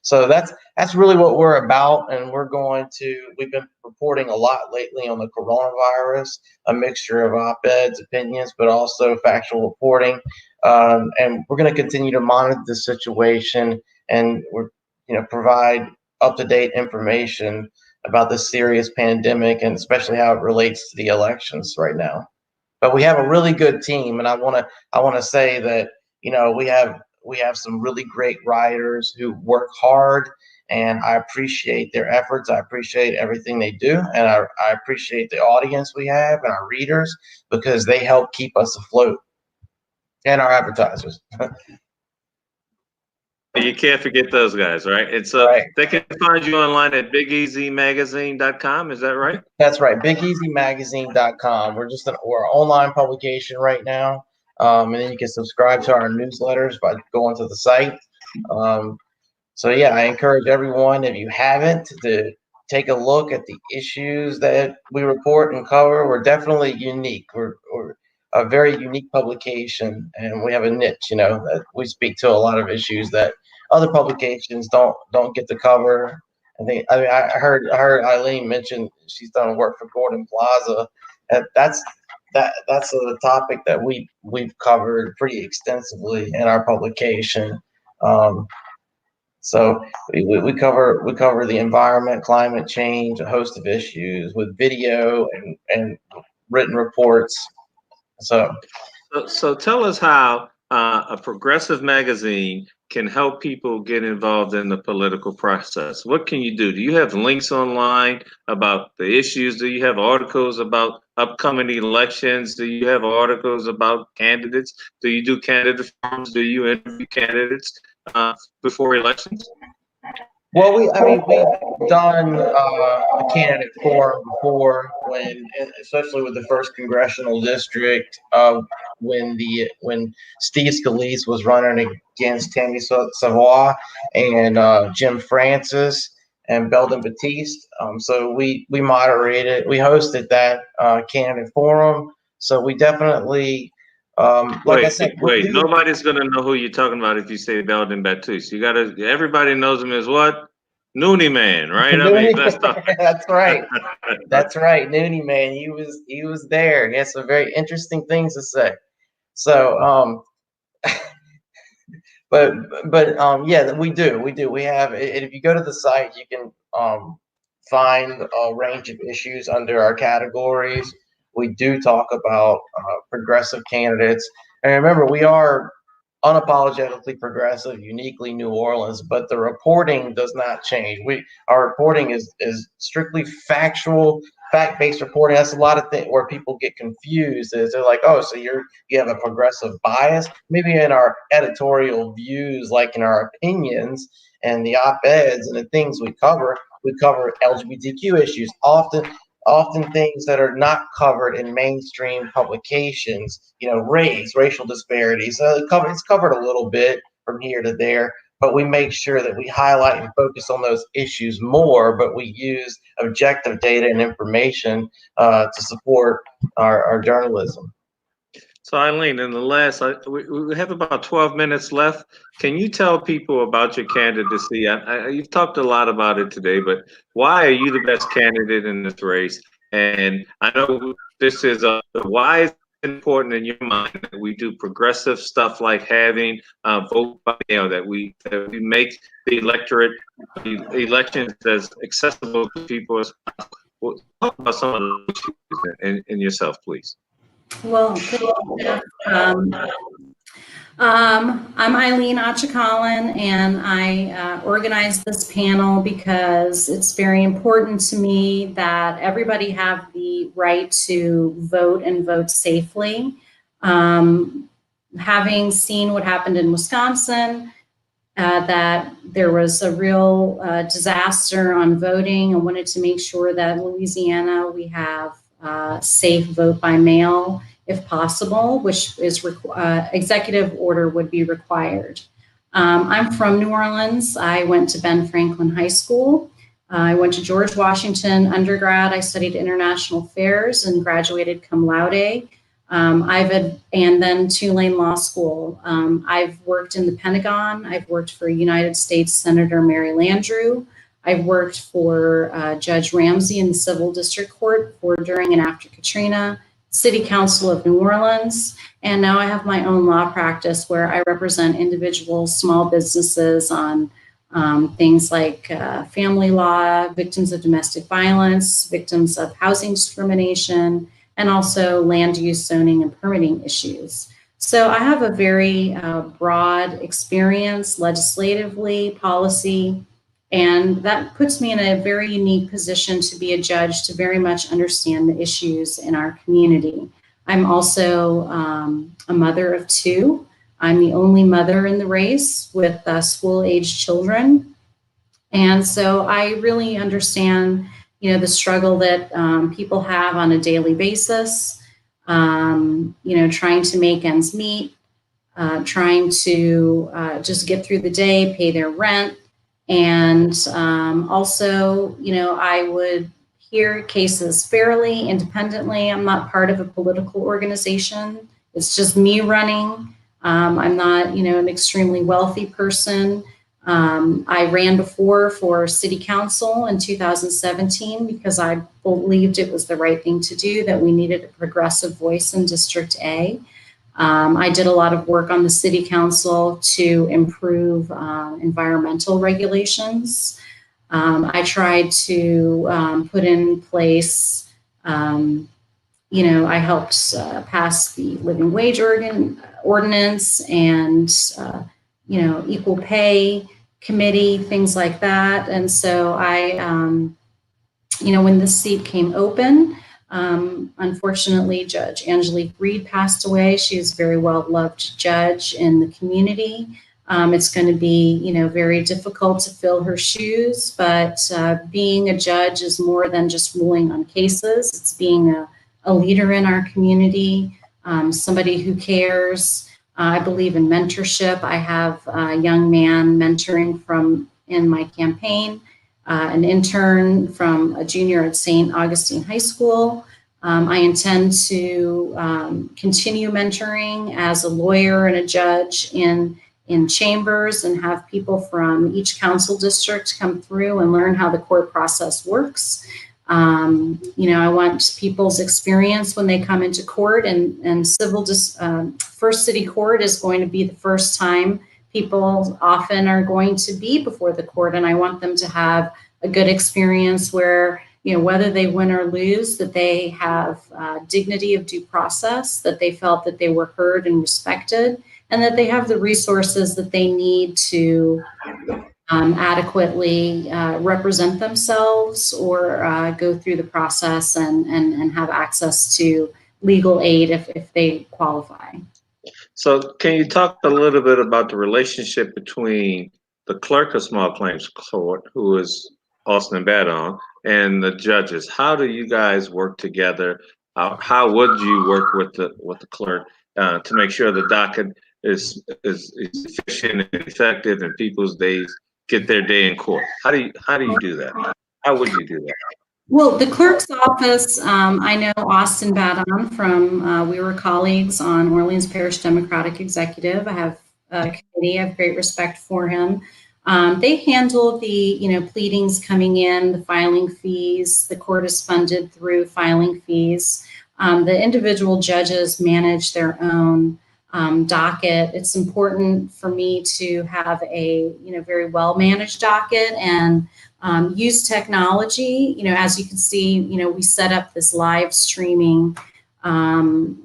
So that's really what we're about, and we've been reporting a lot lately on the coronavirus, a mixture of op-eds, opinions, but also factual reporting. And we're going to continue to monitor the situation, and provide up-to-date information about this serious pandemic, and especially how it relates to the elections right now. But we have a really good team, and I want to say that we have some really great writers who work hard, and I appreciate their efforts. I appreciate everything they do, and I appreciate the audience we have and our readers, because they help keep us afloat, and our advertisers. You can't forget those guys, right? And so Right. they can find you online at bigeasymagazine.com. Is that right? That's right. BigEasyMagazine.com. We're an online publication right now. And then you can subscribe to our newsletters by going to the site. So yeah, I encourage everyone, if you haven't, to take a look at the issues that we report and cover. We're definitely unique. We're a very unique publication, and we have a niche, that we speak to a lot of issues that other publications don't get to cover. I heard Aylin mention she's done work for Gordon Plaza. That's a topic that we've covered pretty extensively in our publication. So we cover the environment, climate change, a host of issues with video and written reports. So tell us how a progressive magazine can help people get involved in the political process. What can you do? Do you have links online about the issues? Do you have articles about upcoming elections? Do you have articles about candidates? Do you do candidate forums? Do you interview candidates before elections? Well, we've done a candidate forum before, especially with the first congressional district, when Steve Scalise was running against Tammy Savoy and Jim Francis and Belden Batiste. So we hosted that candidate forum. So we definitely. I said, wait. Nobody's gonna know who you're talking about if you say Belden Batiste. Everybody knows him as what? Noonie Man, right? That's right. That's right. Noonie Man. He was there. He had some very interesting things to say. So, yeah, we do. We have. If you go to the site, you can find a range of issues under our categories. We do talk about progressive candidates. And remember, we are unapologetically progressive, uniquely New Orleans, but the reporting does not change. Our reporting is strictly factual, fact-based reporting. That's a lot of things where people get confused. Is they're like, oh, so you have a progressive bias? Maybe in our editorial views, like in our opinions and the op-eds and the things we cover LGBTQ issues, often things that are not covered in mainstream publications, racial disparities. It's covered a little bit from here to there, but we make sure that we highlight and focus on those issues more, but we use objective data and information to support our journalism. So Aylin, in the last, we have about 12 minutes left. Can you tell people about your candidacy? You've talked a lot about it today, but why are you the best candidate in this race? And I know this is why is it important in your mind that we do progressive stuff like having vote by mail, that we make the elections as accessible to people as possible. Talk about some of the issues in yourself, please. Well, I'm Aylin Acikalin, and I organized this panel because it's very important to me that everybody have the right to vote and vote safely. Having seen what happened in Wisconsin, that there was a real disaster on voting, I wanted to make sure that in Louisiana we have safe vote by mail if possible, which is executive order would be required. I'm from New Orleans. I went to Ben Franklin High School. I went to George Washington undergrad. I studied international affairs and graduated cum laude. And then Tulane Law School. I've worked in the Pentagon. I've worked for United States Senator Mary Landrieu. I've worked for Judge Ramsey in the Civil District Court for during and after Katrina, City Council of New Orleans, and now I have my own law practice where I represent individuals, small businesses on things like family law, victims of domestic violence, victims of housing discrimination, and also land use, zoning, and permitting issues. So I have a very broad experience legislatively, policy, and that puts me in a very unique position to be a judge to very much understand the issues in our community. I'm also a mother of two. I'm the only mother in the race with school-aged children. And so I really understand, the struggle that people have on a daily basis, trying to make ends meet, trying to just get through the day, pay their rent. And also, I would hear cases fairly, independently. I'm not part of a political organization. It's just me running. I'm not, an extremely wealthy person. I ran before for city council in 2017 because I believed it was the right thing to do, that we needed a progressive voice in District A. I did a lot of work on the city council to improve environmental regulations. I tried to put in place, I helped pass the living wage ordinance and, equal pay committee, things like that. And so I, when this seat came open, unfortunately, Judge Angelique Reed passed away. She is a very well-loved judge in the community. It's going to be, very difficult to fill her shoes, but being a judge is more than just ruling on cases. It's being a leader in our community, somebody who cares. I believe in mentorship. I have a young man mentoring in my campaign, an intern from a junior at St. Augustine High School. I intend to continue mentoring as a lawyer and a judge in chambers, and have people from each council district come through and learn how the court process works. I want people's experience when they come into court, and First City Court is going to be the first time people often are going to be before the court, and I want them to have a good experience where, whether they win or lose, that they have dignity of due process, that they felt that they were heard and respected, and that they have the resources that they need to adequately represent themselves or go through the process and have access to legal aid if they qualify. So can you talk a little bit about the relationship between the clerk of small claims court, who is Austin Badon, and the judges? How do you guys work together? How would you work with the clerk to make sure the docket is efficient and effective and people's days get their day in court? How do you do that? How would you do that? Well, the clerk's office, I know Austin Badon from, we were colleagues on Orleans Parish Democratic Executive. I have a committee, I have great respect for him. They handle the, pleadings coming in, the filing fees. The court is funded through filing fees. The individual judges manage their own docket. It's important for me to have a, very well-managed docket and use technology. As you can see, we set up this live streaming and,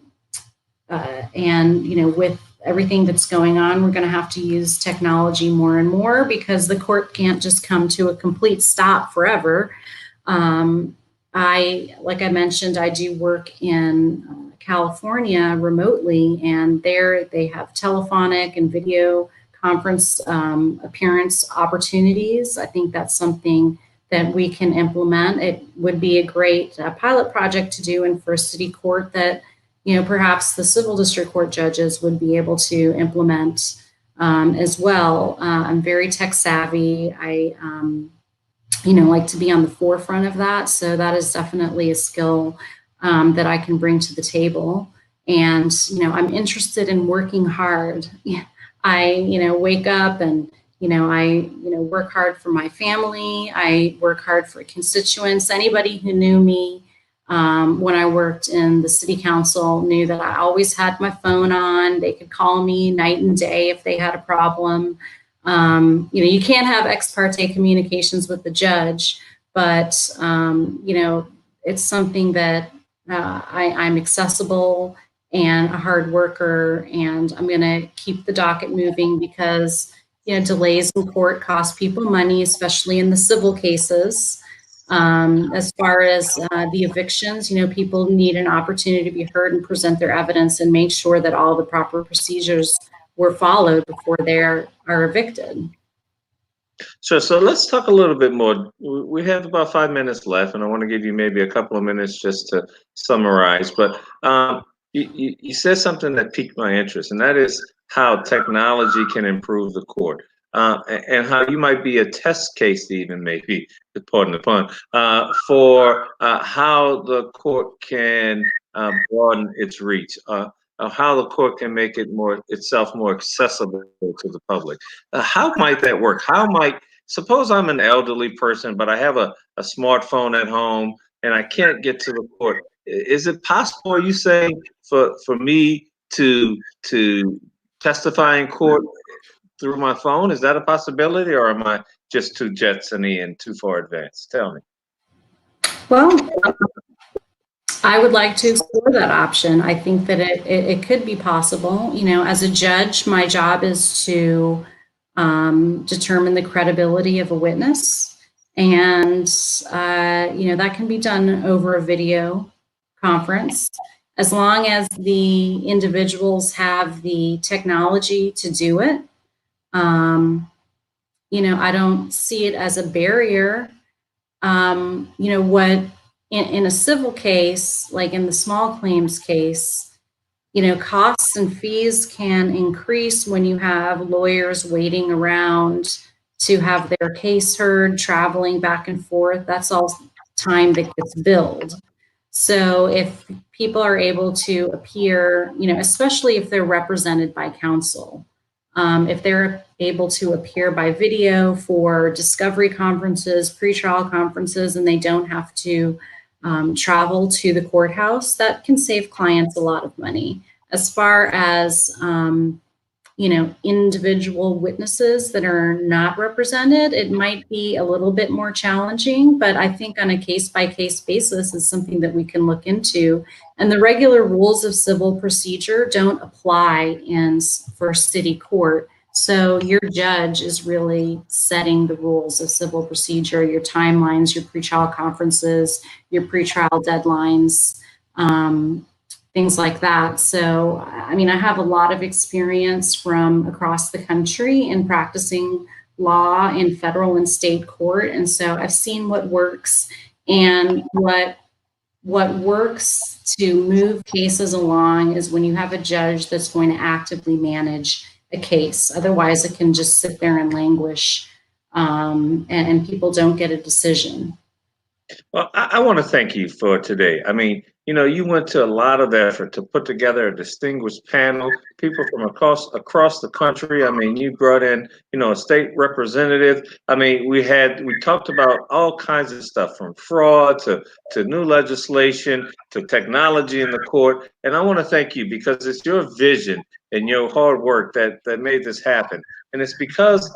with everything that's going on, we're going to have to use technology more and more because the court can't just come to a complete stop forever. Like I mentioned, I do work in California remotely, and there they have telephonic and video conference appearance opportunities. I think that's something that we can implement. It would be a great pilot project to do in First City Court that, perhaps the civil district court judges would be able to implement as well. I'm very tech savvy. I, like to be on the forefront of that. So that is definitely a skill that I can bring to the table. And, I'm interested in working hard. I, wake up and, I, work hard for my family. I work hard for constituents. Anybody who knew me when I worked in the city council knew that I always had my phone on. They could call me night and day if they had a problem. You can't have ex parte communications with the judge, but, it's something that I'm accessible and a hard worker, and I'm going to keep the docket moving because, delays in court cost people money, especially in the civil cases. As far as the evictions, people need an opportunity to be heard and present their evidence and make sure that all the proper procedures were followed before they are evicted. Sure. So let's talk a little bit more. We have about 5 minutes left, and I want to give you maybe a couple of minutes just to summarize. But you said something that piqued my interest, and that is how technology can improve the court, and how you might be a test case, even maybe, pardon the pun, for how the court can broaden its reach. How the court can make it itself more accessible to the public. How might that work? Suppose I'm an elderly person, but I have a smartphone at home and I can't get to the court. Is it possible, are you saying, for me to testify in court through my phone? Is that a possibility, or am I just too Jetsony and too far advanced? Tell me. Well, I would like to explore that option. I think that it could be possible. You know, as a judge, my job is to determine the credibility of a witness. And, you know, that can be done over a video conference, as long as the individuals have the technology to do it. You know, I don't see it as a barrier. You know, in a civil case, like in the small claims case, you know, costs and fees can increase when you have lawyers waiting around to have their case heard, traveling back and forth. That's all time that gets billed. So if people are able to appear, you know, especially if they're represented by counsel, if they're able to appear by video for discovery conferences, pretrial conferences, and they don't have to travel to the courthouse, that can save clients a lot of money. As far as, you know, individual witnesses that are not represented, it might be a little bit more challenging, but I think on a case-by-case basis is something that we can look into. And the regular rules of civil procedure don't apply for city court. So your judge is really setting the rules of civil procedure, your timelines, your pretrial conferences, your pretrial deadlines, things like that. So, I mean, I have a lot of experience from across the country in practicing law in federal and state court. And so I've seen what works, and what works to move cases along is when you have a judge that's going to actively manage a case. Otherwise, it can just sit there and languish, and people don't get a decision. Well, I want to thank you for today. I mean, you know, you went to a lot of effort to put together a distinguished panel, people from across the country. I mean, you brought in, you know, a state representative. I mean, we talked about all kinds of stuff, from fraud to new legislation to technology in the court. And I want to thank you, because it's your vision and your hard work that made this happen. And it's because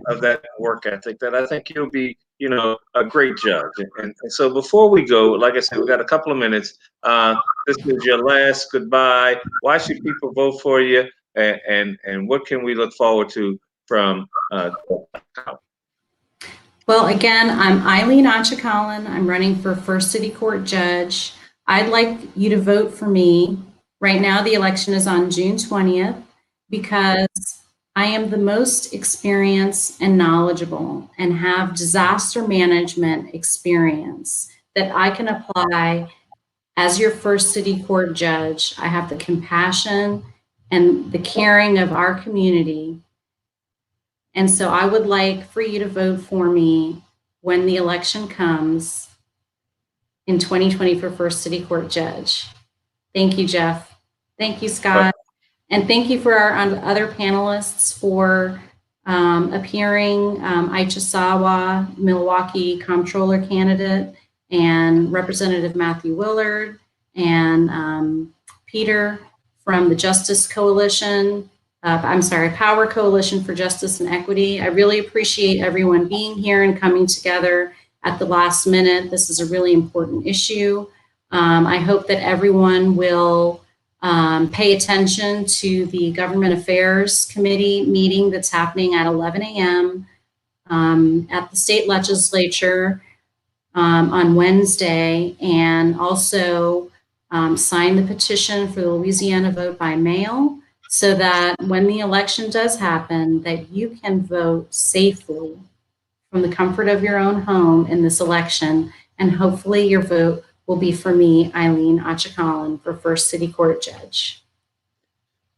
of that work ethic that I think you'll be, you know, a great judge. And so before we go, like I said, we got a couple of minutes. This is your last goodbye. Why should people vote for you? And what can we look forward to from Well, again, I'm Aylin Acikalin. I'm running for First City Court Judge. I'd like you to vote for me. Right now, the election is on June 20th, because I am the most experienced and knowledgeable and have disaster management experience that I can apply as your First City Court Judge. I have the compassion and the caring of our community. And so I would like for you to vote for me when the election comes in 2020 for First City Court Judge. Thank you, Jeff. Thank you, Scott. And thank you for our other panelists for appearing. Aycha Sawa, Milwaukee Comptroller candidate, and Representative Matthew Willard, and Peter from the Justice Coalition. Power Coalition for Justice and Equity. I really appreciate everyone being here and coming together at the last minute. This is a really important issue. I hope that everyone will pay attention to the Government Affairs Committee meeting that's happening at 11 a.m. At the state legislature on Wednesday, and also sign the petition for the Louisiana vote by mail, so that when the election does happen, that you can vote safely from the comfort of your own home in this election. And hopefully your vote will be for me, Aylin Acikalin, for First City Court Judge.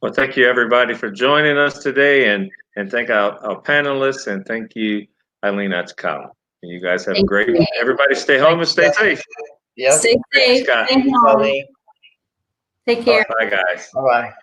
Well, thank you everybody for joining us today, and thank our panelists, and thank you, Aylin Acikalin. And you guys have a great week. Everybody stay home and stay safe. Yep. Stay safe. Scott. Stay home. Take care. Bye, guys. Bye-bye.